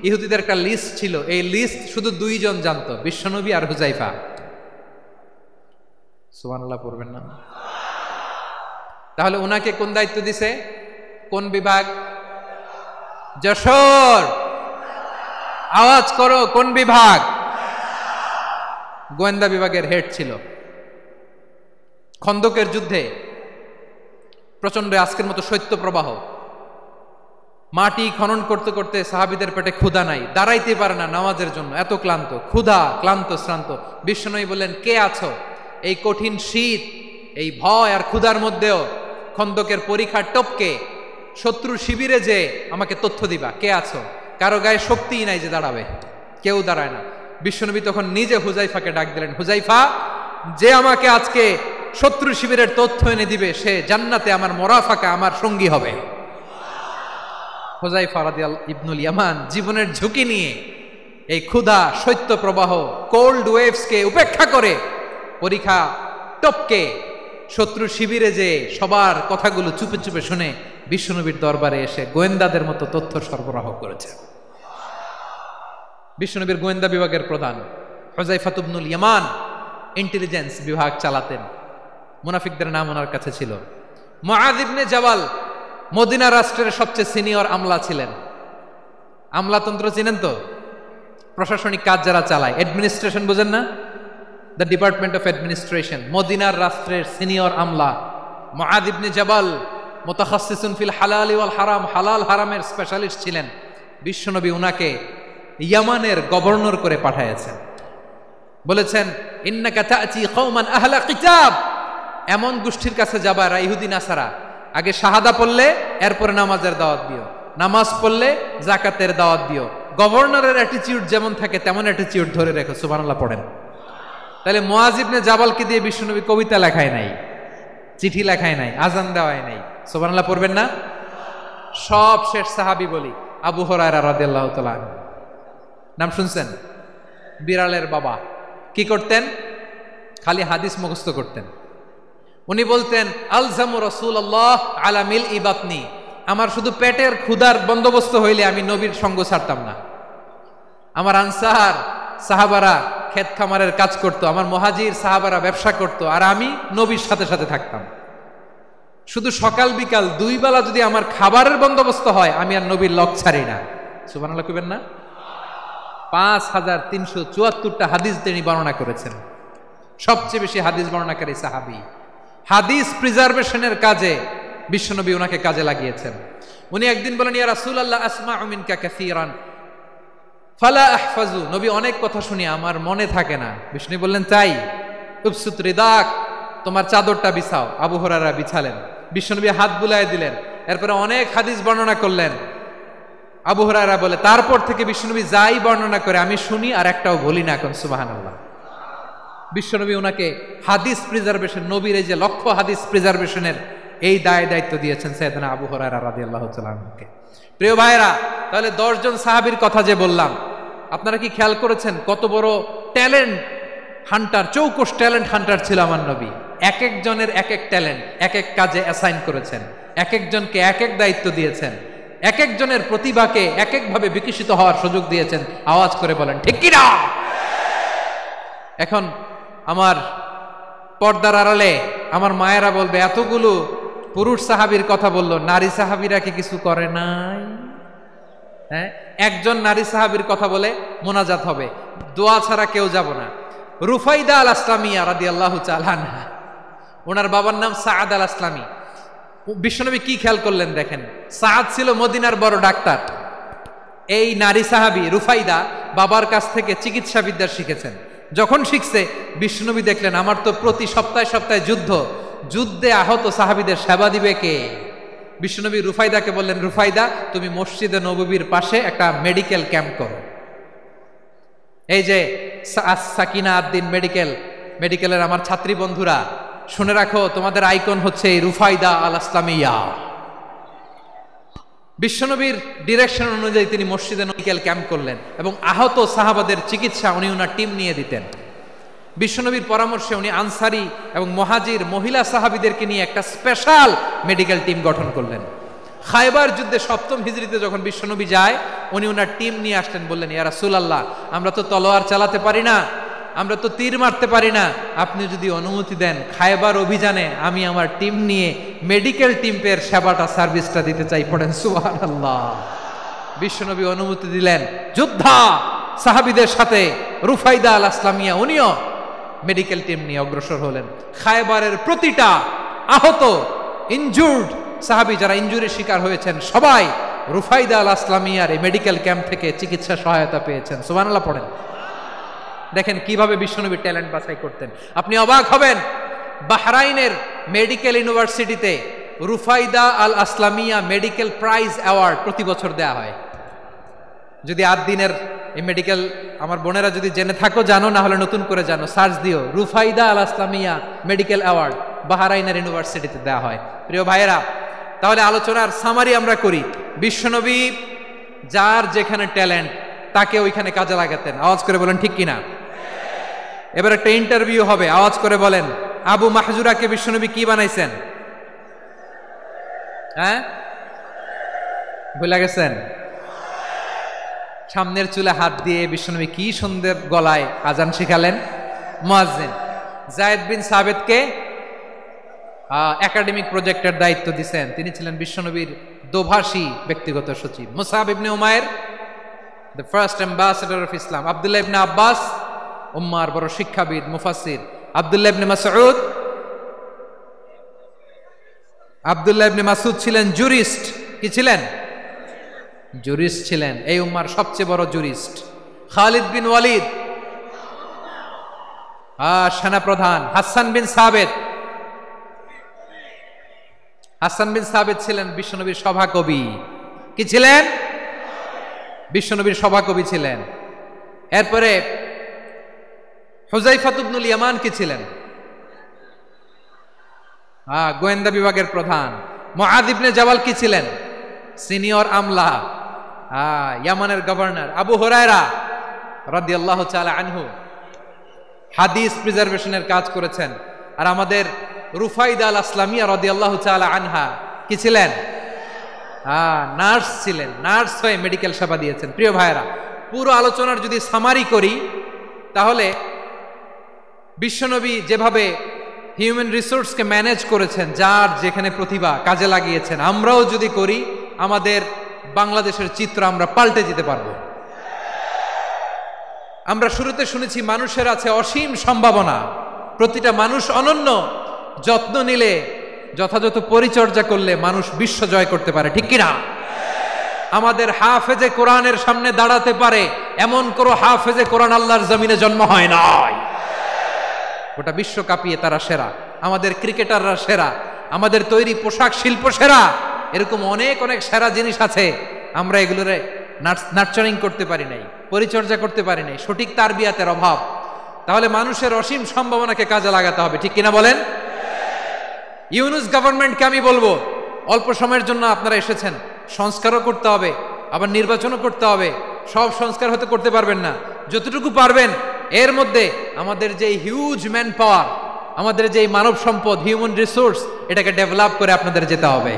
ইহুদিদের একটা লিস্ট ছিল, এই লিস্ট শুধু দুইজন জানতো, বিশ্বনবী আর হুযায়ফা। সুবহানাল্লাহ পড়বেন না? তাহলে ওনাকে কোন দায়িত্ব দিছে? কোন বিভাগ? যশোর, আওয়াজ করো, কোন বিভাগ? গোয়েন্দা বিভাগের হেড ছিল। খন্দকের যুদ্ধে প্রচন্ড আজকের মতো শৈত্য প্রবাহ, মাটি খনন করতে করতে সাহাবীদের পেটে ক্ষুধা নাই, দাঁড়াইতে পারে না নামাজের জন্য, এত ক্লান্ত, ক্ষুধা, ক্লান্ত, শ্রান্ত। বিশ্বনবী বললেন, কে আছো? এই কঠিন শীত, এই ভয় আর ক্ষুধার মধ্যেও খন্দকের পরীক্ষার টপকে শত্রুর শিবিরে যে আমাকে তথ্য দিবা, কে আছো? কারো গায়ে শক্তিই নাই যে দাঁড়াবে, কেউ দাঁড়ায় না। বিশ্বনবী তখন নিজে হুযায়ফাকে ডাক দিলেন, হুযায়ফা, যে আমাকে আজকে শত্রু শিবিরের তথ্য এনে দিবে, সে জান্নাতে আমার মোরাফাকা, আমার সঙ্গী হবে। হুযায়ফা রাদিয়াল্লাহু ইবনুল ইয়ামান জীবনের ঝুঁকি নিয়ে এই ক্ষুধা, শৈত্য প্রবাহ, কোল্ড ওয়েভসকে উপেক্ষা করে পরীক্ষা টপকে শত্রু শিবিরে যে সবার কথাগুলো চুপে চুপে শুনে বিশ্বনবীর দরবারে এসে গোয়েন্দাদের মতো তথ্য সরবরাহ করেছে। বিশ্বনবীর গোয়েন্দা বিভাগের প্রধান হুযায়ফা ইবনুল ইয়ামান ইন্টেলিজেন্স বিভাগ চালাতেন। মুনাফিকদের নাম ওনার কাছে ছিল। মুআয ইবনে জাবাল মদিনা রাষ্ট্রের সবচেয়ে সিনিয়র আমলা ছিলেন। আমলাতন্ত্র চিনেন তো? প্রশাসনিক কাজ যারা চালায়, অ্যাডমিনিস্ট্রেশন বোঝেন না? The department of administration. মদিনার রাষ্ট্রের সিনিয়র আমলা মুআয ইবনে জাবাল মুতাখাসসিসুন ফিল হালাল ওয়াল হারাম, হালাল হারামের স্পেশালিস্ট ছিলেন। বিশ্বনবী উনাকে ইয়ামানের গভর্নর করে পাঠিয়েছেন। বলেছেন, ইন্নাকা তা'তি কওমান আহলা কিতাব, এমন গোষ্ঠীর কাছে যাবা যারা ইহুদি নাসারা, আগে শাহাদা পড়লে এরপরে নামাজের দাওয়াত দিও, নামাজ পড়লে যাকাতের দাওয়াত দিও। গভর্নরের অ্যাটিটিউড যেমন থাকে তেমন অ্যাটিটিউড ধরে রেখো। সুবহানাল্লাহ পড়েন। তাহলে মুআয ইবনে জাবালকে দিয়ে বিশ্বনবী কবিতা লেখায় নাই, চিঠি লেখায় নাই, আজান দেওয়ায় নাই। সুবহানাল্লাহ পড়বেন না? সব শেষ সাহাবী বলি আবু হুরায়রা রাদিয়াল্লাহু তাআলা আনহু। নাম শুনছেন? বিড়ালের বাবা। কি করতেন? খালি হাদিস মুখস্থ করতেন। উনি বলতেন, আলজামু রাসূলুল্লাহ আলা মিল ইবাতনি, আমার শুধু পেটের ক্ষুধার বন্দোবস্ত হইলে আমি নবীর সঙ্গ ছাড়তাম না। আমার আনসার সাহাবারা ক্ষেত খামারের কাজ করত, আমার মুহাজির সাহাবারা ব্যবসা করত, আর আমি নবীর সাথে সাথে থাকতাম। শুধু সকাল বিকাল দুই বেলা যদি আমার খাবারের বন্দোবস্ত হয়, আমি আর নবীর লক ছাড়ি না। সুবহানাল্লাহ কইবেন না? 5374টা হাদিস তিনি বর্ণনা করেছেন। সবচেয়ে বেশি হাদিস বর্ণনাকারী সাহাবী। হাদিস প্রিজার্ভেশনের কাজে বিশ্বনবী ওনাকে কাজে লাগিয়েছেন। উনি একদিন বলেন, ইয়া রাসূলুল্লাহ আসমাউ মিনকা কাসীরান ফালা আহফাজু, নবী অনেক কথা শুনি আমার মনে থাকে না। বিষ্ণু বললেন, তাই? উবসুত রিদাক, তোমার চাদরটা বিছাও। আবু হুরায়রা বিছালেন, বিশ্বনবী হাত বুলায় দিলেন, এরপরে অনেক হাদিস বর্ণনা করলেন। আবু হুরায়রা বলে, তারপর থেকে বিশ্বনবী যাই বর্ণনা করে আমি শুনি আর একটাও বলি না। এখন সুবহানাল্লাহ। বিশ্বনবী ওনাকে হাদিস প্রিজার্ভেশন, নবীর এই যে লক্ষ্য হাদিস প্রিজার্ভেশনের এই দায়িত্ব দিয়েছেন সাইয়েদনা আবু হুরায়রা রাদিয়াল্লাহু তাআলা আনহুকে। প্রিয় ভাইরা, তাহলে 10 জন সাহাবীর কথা যে বললাম, আপনারা কি খেয়াল করেছেন কত বড় ট্যালেন্ট হান্টার, চৌকস ট্যালেন্ট হান্টার ছিল আমার নবী। এক একজনের এক এক ট্যালেন্ট, এক এক কাজে অ্যাসাইন করেছেন, এক একজনকে এক এক দায়িত্ব দিয়েছেন, এক একজনের প্রতিভাকে এক একভাবে বিকশিত হওয়ার সুযোগ দিয়েছেন। আওয়াজ করে বলেন ঠিক কি না? এখন আমার পর্দার আড়ালে আমার মায়েরা বলবে, এতগুলো পুরুষ সাহাবীর কথা বললো, নারী সাহাবীরা কি কিছু করে নাই? হ্যাঁ, একজন নারী সাহাবীর কথা বলে মোনাজাত হবে, দোয়া ছাড়া কেউ যাব না। রুফাইদা আল আসলামিয়া রাদিয়াল্লাহু তাআলা আনহা, ওনার বাবার নাম সাআদ আল আসলামি। বিশ্বনবী কি খেয়াল করলেন দেখেন, সাআদ ছিল মদিনার বড় ডাক্তার। এই নারী সাহাবী রুফাইদা বাবার কাছ থেকে চিকিৎসা বিদ্যা শিখেছেন। যখন শিখছে, বিশ্বনবী দেখলেন আমার তো প্রতি সপ্তাহে সপ্তাহে যুদ্ধে আহত সাহাবীদের সেবা দিবে কে? বিশ্বনবী রুফাইদাকে বললেন, রুফাইদা তুমি মসজিদে নববীর পাশে একটা মেডিকেল ক্যাম্প করো। এই যে সাকিনা আদ্দিন মেডিকেলের আমার ছাত্রী বন্ধুরা, শুনে রাখো, তোমাদের আইকন হচ্ছে এই রুফাইদা আল আসলামিয়া। বিশ্বনবীর ডিরেকশন অনুযায়ী তিনি মসজিদে মেডিকেল ক্যাম্প করলেন এবং আহত সাহাবাদের চিকিৎসা উনি ওনার টিম নিয়ে দিতেন। বিশ্বনবীর পরামর্শে উনি আনসারি এবং মুহাজির মহিলা সাহাবীদেরকে নিয়ে একটা স্পেশাল মেডিকেল টিম গঠন করলেন। খায়বার যুদ্ধে 7ম হিজরিতে যখন বিশ্বনবী যায়, উনি ওনার টিম নিয়ে আসলেন, বললেন, ইয়া রাসূলুল্লাহ, আমরা তো তলোয়ার চালাতে পারি না, আমরা তো তীর মারতে পারি না, আপনি যদি অনুমতি দেন খায়বার অভিযানে আমি আমার টিম নিয়ে মেডিকেল টিমের সেবাটা সার্ভিসটা দিতে চাই। পড়েন সুবহানাল্লাহ। বিশ্বনবী অনুমতি দিলেন, যোদ্ধা সাহাবীদের সাথে রুফাইদা আল আসলামিয়া উনিও মেডিকেল টিম নিয়ে অগ্রসর হলেন। খায়বারের প্রতিটা আহত ইনজুর্ড সাহাবী যারা ইনজুরির শিকার হয়েছেন, সবাই রুফাইদা আল আসলামিয়ার এই মেডিকেল ক্যাম্প থেকে চিকিৎসা সহায়তা পেয়েছেন। সুবহানাল্লাহ পড়েন। দেখেন কিভাবে বিশ্বনবী ট্যালেন্ট বাছাই করতেন। আপনি অবাক হবেন, বাহরাইনের মেডিকেল ইউনিভার্সিটিতে রুফাইদা আল আসলামিয়া মেডিকেল প্রাইজ অ্যাওয়ার্ড প্রতি বছর দেয়া হয়। যদি 8 দিনের এই মেডিকেল আমার বোনেরা যদি জেনে থাকো জানো, না হলে নতুন করে জানো, সার্চ দিও, রুফাইদা আল ইসলামিয়া মেডিকেল অ্যাওয়ার্ড বাহরাইনের ইউনিভার্সিটিতে দেওয়া হয়। প্রিয় ভাইয়েরা, তাহলে আলোচনার সামারি আমরা করি। বিশ্বনবী যার যেখানে ট্যালেন্ট তাকে ওইখানে কাজে লাগাতেন। আওয়াজ করে বলেন ঠিক কিনা? এবার একটা ইন্টারভিউ হবে, আওয়াজ করে বলেন, আবু মাহজুরাকে বিশ্বনবী কি বানাইছেন? হ্যাঁ, ভুলে গেছেন? সামনের চুলে হাত দিয়ে বিশ্বনবী কি সুন্দর গলায় আজান শিখালেন, মুয়াজ্জিন। যায়েদ বিন সাবিতকে একাডেমিক প্রজেক্টের দায়িত্ব দিয়েছেন, তিনি ছিলেন বিশ্বনবীর দোভাষী ব্যক্তিগত সচিব। Musab ibn Umair, the first ambassador of Islam. Abdullah ibn Abbas, উম্মার বড় শিক্ষাবিদ, মুফাসসির। আব্দুল্লাহ ইবনে মাসউদ, আব্দুল্লাহ ইবনে মাসউদ ছিলেন জুরিস্ট। কি ছিলেন? জুরিস্ট ছিলেন, এই উম্মার সবচেয়ে বড় জুরিস্ট। খালিদ বিন ওয়ালিদ, সেনাপ্রধান। হাসান বিন সাবিত, হাসান বিন সাবিত ছিলেন বিশ্বনবীর সভাকবি। কি ছিলেন? বিশ্বনবীর সভাকবি ছিলেন। এরপরে হুযায়ফা ইবনুল ইয়ামান কি ছিলেন? গোয়েন্দা বিভাগের প্রধান। মুআয ইবনে জাবাল কি ছিলেন? সিনিয়র আমলা, ইয়ামানের গভর্নর। আবু হুরায়রা রাদিয়াল্লাহু তাআলা আনহু হাদিস প্রিজার্ভেশনের কাজ করেছেন। আর আমাদের রুফাইদা আল ইসলামিয়া রাদিয়াল্লাহু তাআলা আনহা কি ছিলেন? নার্স ছিলেন, নার্স হয়ে মেডিকেল সেবা দিয়েছেন। প্রিয় ভাইয়েরা, পুরো আলোচনার যদি সামারি করি তাহলে বিশ্বনবী যেভাবে হিউম্যান রিসোর্সকে ম্যানেজ করেছেন, যার যেখানে প্রতিভা কাজে লাগিয়েছেন, আমরাও যদি করি আমাদের বাংলাদেশের চিত্র আমরা পাল্টে যেতে পারবো। আমরা শুরুতে শুনেছি মানুষের আছে অসীম সম্ভাবনা, প্রতিটা মানুষ অনন্য, যত্ন নিলে, যথাযথ পরিচর্যা করলে মানুষ বিশ্ব জয় করতে পারে। ঠিক কিনা? আমাদের হাফেজে কোরআনের সামনে দাঁড়াতে পারে এমন কোন হাফেজে কোরআন আল্লাহর জমিনে জন্ম হয় নাই। গোটা বিশ্ব কাঁপিয়ে তারা সেরা, আমাদের ক্রিকেটাররা সেরা, আমাদের তৈরি পোশাক শিল্প সেরা। এরকম অনেক অনেক সেরা জিনিস আছে, আমরা এগুলোরে নার্চারিং করতে পারি নাই, পরিচর্যা করতে পারি নাই, সঠিক তারবিয়াতের অভাব। তাহলে মানুষের অসীম সম্ভাবনাকে কাজে লাগাতে হবে। ঠিক কিনা বলেন? ইউনুস গভর্নমেন্টকে আমি বলবো, অল্প সময়ের জন্য আপনারা এসেছেন, সংস্কারও করতে হবে, আবার নির্বাচনও করতে হবে। সব সংস্কার হতে করতে পারবেন না, যতটুকু পারবেন এর মধ্যে আমাদের যে হিউজ ম্যান পাওয়ার, আমাদের যে মানব সম্পদ, হিউম্যান রিসোর্স, এটাকে ডেভেলপ করে আপনাদের যেতে হবে।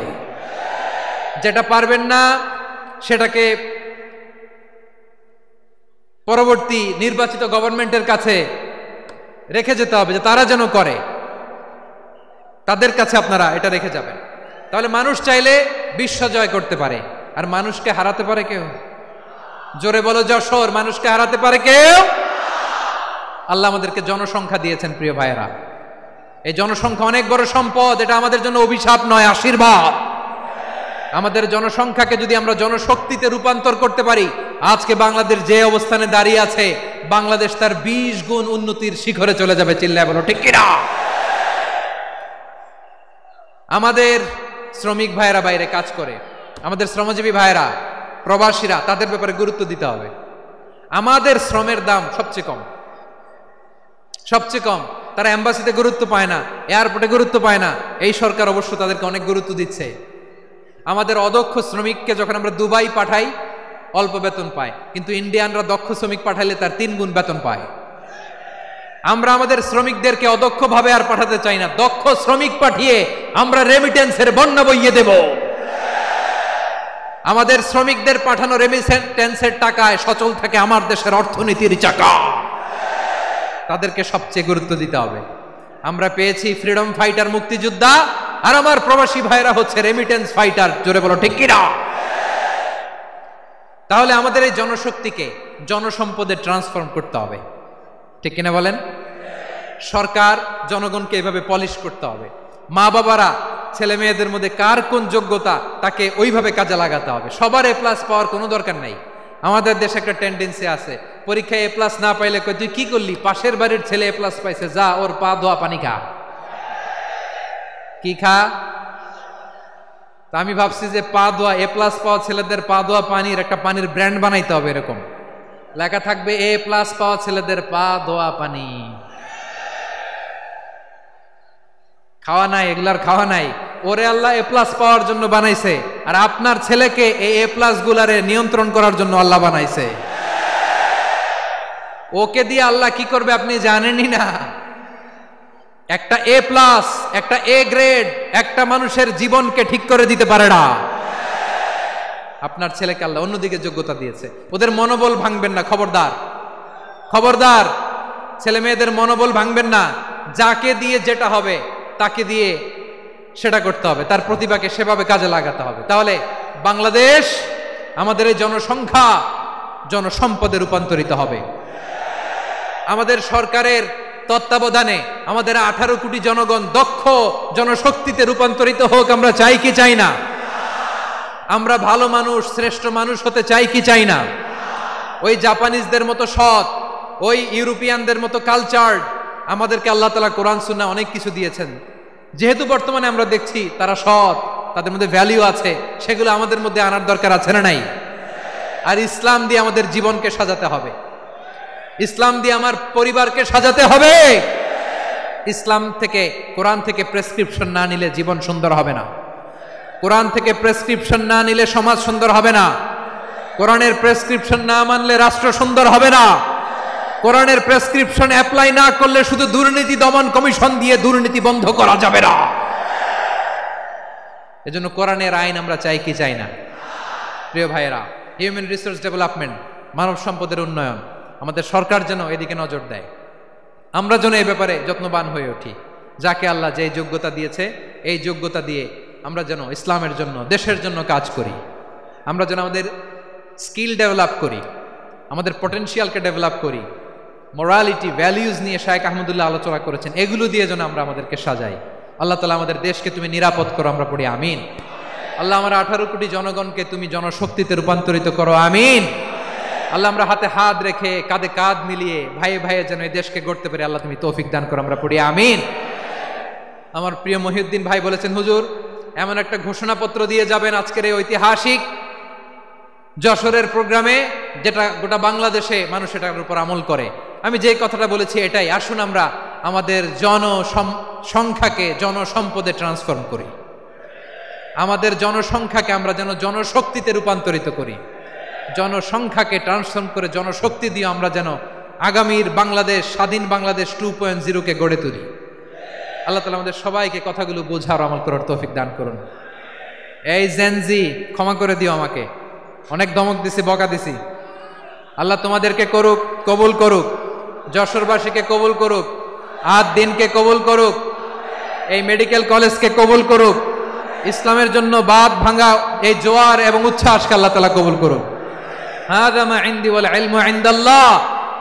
যেটা পারবেন না সেটাকে পরবর্তী নির্বাচিত গভর্নমেন্টের কাছে রেখে যেতে হবে, যে তারা যেন করে, তাদের কাছে আপনারা এটা রেখে যাবেন। তাহলে মানুষ চাইলে বিশ্ব জয় করতে পারে। আর মানুষকে হারাতে পারে কেউ? জোরে বলো যশোর, মানুষকে হারাতে পারে কেউ? আল্লাহ আমাদেরকে জনসংখ্যা দিয়েছেন। প্রিয় ভাইয়েরা, এই জনসংখ্যা অনেক বড় সম্পদ, এটা আমাদের জন্য অভিশাপ নয়, আশীর্বাদ। আমাদের জনসংখ্যাকে যদি আমরা জনশক্তিতে রূপান্তর করতে পারি, আজকে বাংলাদেশ যে অবস্থানে দাঁড়িয়ে আছে, বাংলাদেশ তার 20 গুণ উন্নতির শিখরে চলে যাবে। চিল্লায় বলো ঠিক কিনা? আমাদের শ্রমিক ভাইয়েরা বাইরে কাজ করে, আমাদের শ্রমজীবী ভাইয়েরা, প্রবাসীরা, তাদের ব্যাপারে গুরুত্ব দিতে হবে। আমাদের শ্রমের দাম সবচেয়ে কম, সবচেয়ে কম। তারা এম্বাসিতে গুরুত্ব পায় না, এয়ারপোর্টে গুরুত্ব পায় না। এই সরকার অবশ্য তাদেরকে অনেক গুরুত্ব দিচ্ছে। আমাদের অদক্ষ শ্রমিককে যখন আমরা দুবাই পাঠাই, অল্প বেতন পায়, কিন্তু ইন্ডিয়ানরা দক্ষ শ্রমিক পাঠাইলে তার 3 গুণ বেতন পায়। আমরা আমাদের শ্রমিকদেরকে অদক্ষ ভাবে আর পাঠাতে চাই না, দক্ষ শ্রমিক পাঠিয়ে আমরা রেমিটেন্সের বন্যা বইয়ে দেব। আমাদের শ্রমিকদের পাঠানো রেমিটেন্সের টাকায় সচল থাকে আমার দেশের অর্থনীতির চাকা। তাদেরকে সবচেয়ে গুরুত্ব দিতে হবে। আমরা পেয়েছি ফ্রিডম ফাইটার, মুক্তিযোদ্ধা, আর আমার প্রবাসী ভাইরা হচ্ছে রেমিটেন্স ফাইটার। জোরে বলো ঠিক কিনা? তাহলে আমাদের এই জনশক্তিকে জনসম্পদে ট্রান্সফর্ম করতে হবে। ঠিক কিনা বলেন? সরকার জনগণকে এভাবে পলিশ করতে হবে। মা বাবারা ছেলে মেয়েদের মধ্যে কার কোন যোগ্যতা তাকে ওইভাবে কাজে লাগাতে হবে। সবার এ প্লাস পাওয়ার কোনো দরকার নাই। আমাদের দেশে একটা টেন্ডেন্সি আছে, পরীক্ষায় এ প্লাস না পাইলে কই তুই কি করলি, পাশের বাড়ির ছেলে এ প্লাস পাইছে, যা ওর পা ধোয়া পানি খা। কি খা? তা আমি ভাবছি যে পা ধোয়া, এ প্লাস পাওয়া ছেলেদের পা ধোয়া পানির একটা পানির ব্র্যান্ড বানাইতে হবে। এরকম লেখা থাকবে এ প্লাস পাওয়া ছেলেদের পা ধোয়া পানি। খাওয়া নাই, এগুলার খাওয়া নাই। ওরে আল্লাহ এ প্লাস পাওয়ার জন্য বানাইছে, আর আপনার ছেলেকে এই এ প্লাস গুলারে নিয়ন্ত্রণ করার জন্য আল্লাহ বানাইছে। ওকে দিয়ে আল্লাহ কি করবে আপনি জানেনই না। একটা এ প্লাস, একটা এ গ্রেড একটা মানুষের জীবনকে ঠিক করে দিতে পারে না। আপনার ছেলেকে আল্লাহ অন্যদিকে যোগ্যতা দিয়েছে। ওদের মনোবল ভাঙবেন না, খবরদার খবরদার। ছেলে মেয়েদের মনোবল ভাঙবেন না। যাকে দিয়ে যেটা হবে তাকে দিয়ে সেটা করতে হবে, তার প্রতিভাকে সেভাবে কাজে লাগাতে হবে। তাহলে বাংলাদেশ আমাদের এই জনসংখ্যা জনসম্পদে রূপান্তরিত হবে। আমাদের সরকারের তত্ত্বাবধানে আমাদের 18 কোটি জনগণ দক্ষ জনশক্তিতে রূপান্তরিত হোক, আমরা চাই কি চাই না? আমরা ভালো মানুষ, শ্রেষ্ঠ মানুষ হতে চাই কি চাই না? ওই জাপানিজদের মতো সৎ, ওই ইউরোপিয়ানদের মতো কালচার্ড। আমাদেরকে আল্লাহ তাআলা কোরআন সুন্নাহ অনেক কিছু দিয়েছেন, যেহেতু বর্তমানে আমরা দেখছি তারা সৎ, তাদের মধ্যে ভ্যালু আছে, সেগুলো আমাদের মধ্যে আনার দরকার আছে না নাই? আর ইসলাম দিয়ে আমাদের জীবনকে সাজাতে হবে, ইসলাম দিয়ে আমার পরিবারকে সাজাতে হবে। ইসলাম থেকে, কোরআন থেকে প্রেসক্রিপশন না নিলে জীবন সুন্দর হবে না। কোরআন থেকে প্রেসক্রিপশন না নিলে সমাজ সুন্দর হবে না। কোরআনের প্রেসক্রিপশন না মানলে রাষ্ট্র সুন্দর হবে না। কোরআনের প্রেসক্রিপশন অ্যাপ্লাই না করলে শুধু দুর্নীতি দমন কমিশন দিয়ে দুর্নীতি বন্ধ করা যাবে না। এজন্য কোরআনের আইন আমরা চাই কি চাই না? প্রিয় ভাইয়েরা, হিউম্যান রিসোর্স ডেভেলপমেন্ট, মানব সম্পদের উন্নয়ন, আমাদের সরকার যেন এদিকে নজর দেয়। আমরা যেন এই ব্যাপারে যত্নবান হয়ে উঠি। যাকে আল্লাহ যে যোগ্যতা দিয়েছে, এই যোগ্যতা দিয়ে আমরা যেন ইসলামের জন্য, দেশের জন্য কাজ করি। আমরা যেন আমাদের স্কিল ডেভেলপ করি, আমাদের পটেনশিয়ালকে ডেভেলপ করি। মোরালিটি, ভ্যালিউজ নিয়ে শায়েখ আহমদুল্লাহ আলোচনা করেছেন, এগুলো দিয়ে যেন আমরা আমাদেরকে সাজাই। আল্লাহ তাআলা আমাদের দেশকে তুমি নিরাপদ করো, আমরা পড়ি আমিন। আল্লাহ আমার 18 কোটি জনগণকে তুমি জনশক্তিতে রূপান্তরিত করো, আমিন। আল্লাহ আমরা হাতে হাত রেখে, কাঁধে কাঁধ মিলিয়ে, ভাইয়ে ভাইয়ে যেন এই দেশকে গড়তে পারি, আল্লাহ তুমি তৌফিক দান করো, আমরা পড়ি আমিন। আমার প্রিয় মহিউদ্দিন ভাই বলেছেন, হুজুর এমন একটা ঘোষণাপত্র দিয়ে যাবেন আজকের এই ঐতিহাসিক যশোরের প্রোগ্রামে, যেটা গোটা বাংলাদেশে মানুষ এটার উপর আমল করে। আমি যে কথাটা বলেছি এটাই, আসুন আমরা আমাদের জনসংখ্যাকে জনসম্পদে ট্রান্সফর্ম করি। আমাদের জনসংখ্যাকে আমরা যেন জনশক্তিতে রূপান্তরিত করি। জনসংখ্যাকে ট্রান্সফর্ম করে জনশক্তি দিয়ে আমরা যেন আগামীর বাংলাদেশ, স্বাধীন বাংলাদেশ 2.0 কে গড়ে তুলি। আল্লাহ তাআলা আমাদের সবাইকে কথাগুলো বোঝার, আমল করার তৌফিক দান করুন। এই জেনজি, ক্ষমা করে দিও আমাকে, অনেক ধমক দিছি, বকা দিছি। আল্লাহ তোমাদেরকে করুক, কবুল করুক, যশোরবাসীকে কবুল করুক, আদ দিনকে কবুল করুক, এই মেডিকেল কলেজকে কবুল করুক, ইসলামের জন্য বাদ ভাঙা এই জোয়ার এবং উচ্ছ্বাসকে আল্লাহ তাআলা কবুল করুক। হাযা মা ইনদি ওয়াল ইলমু ইনদাল্লাহ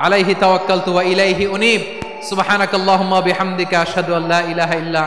আলাইহি তাওয়াক্কালতু ওয়া ইলাইহি উনীব। সুবহানাকাল্লাহুম্মা বিহামদিকা আশহাদু আল্লা ইলাহা ইল্লা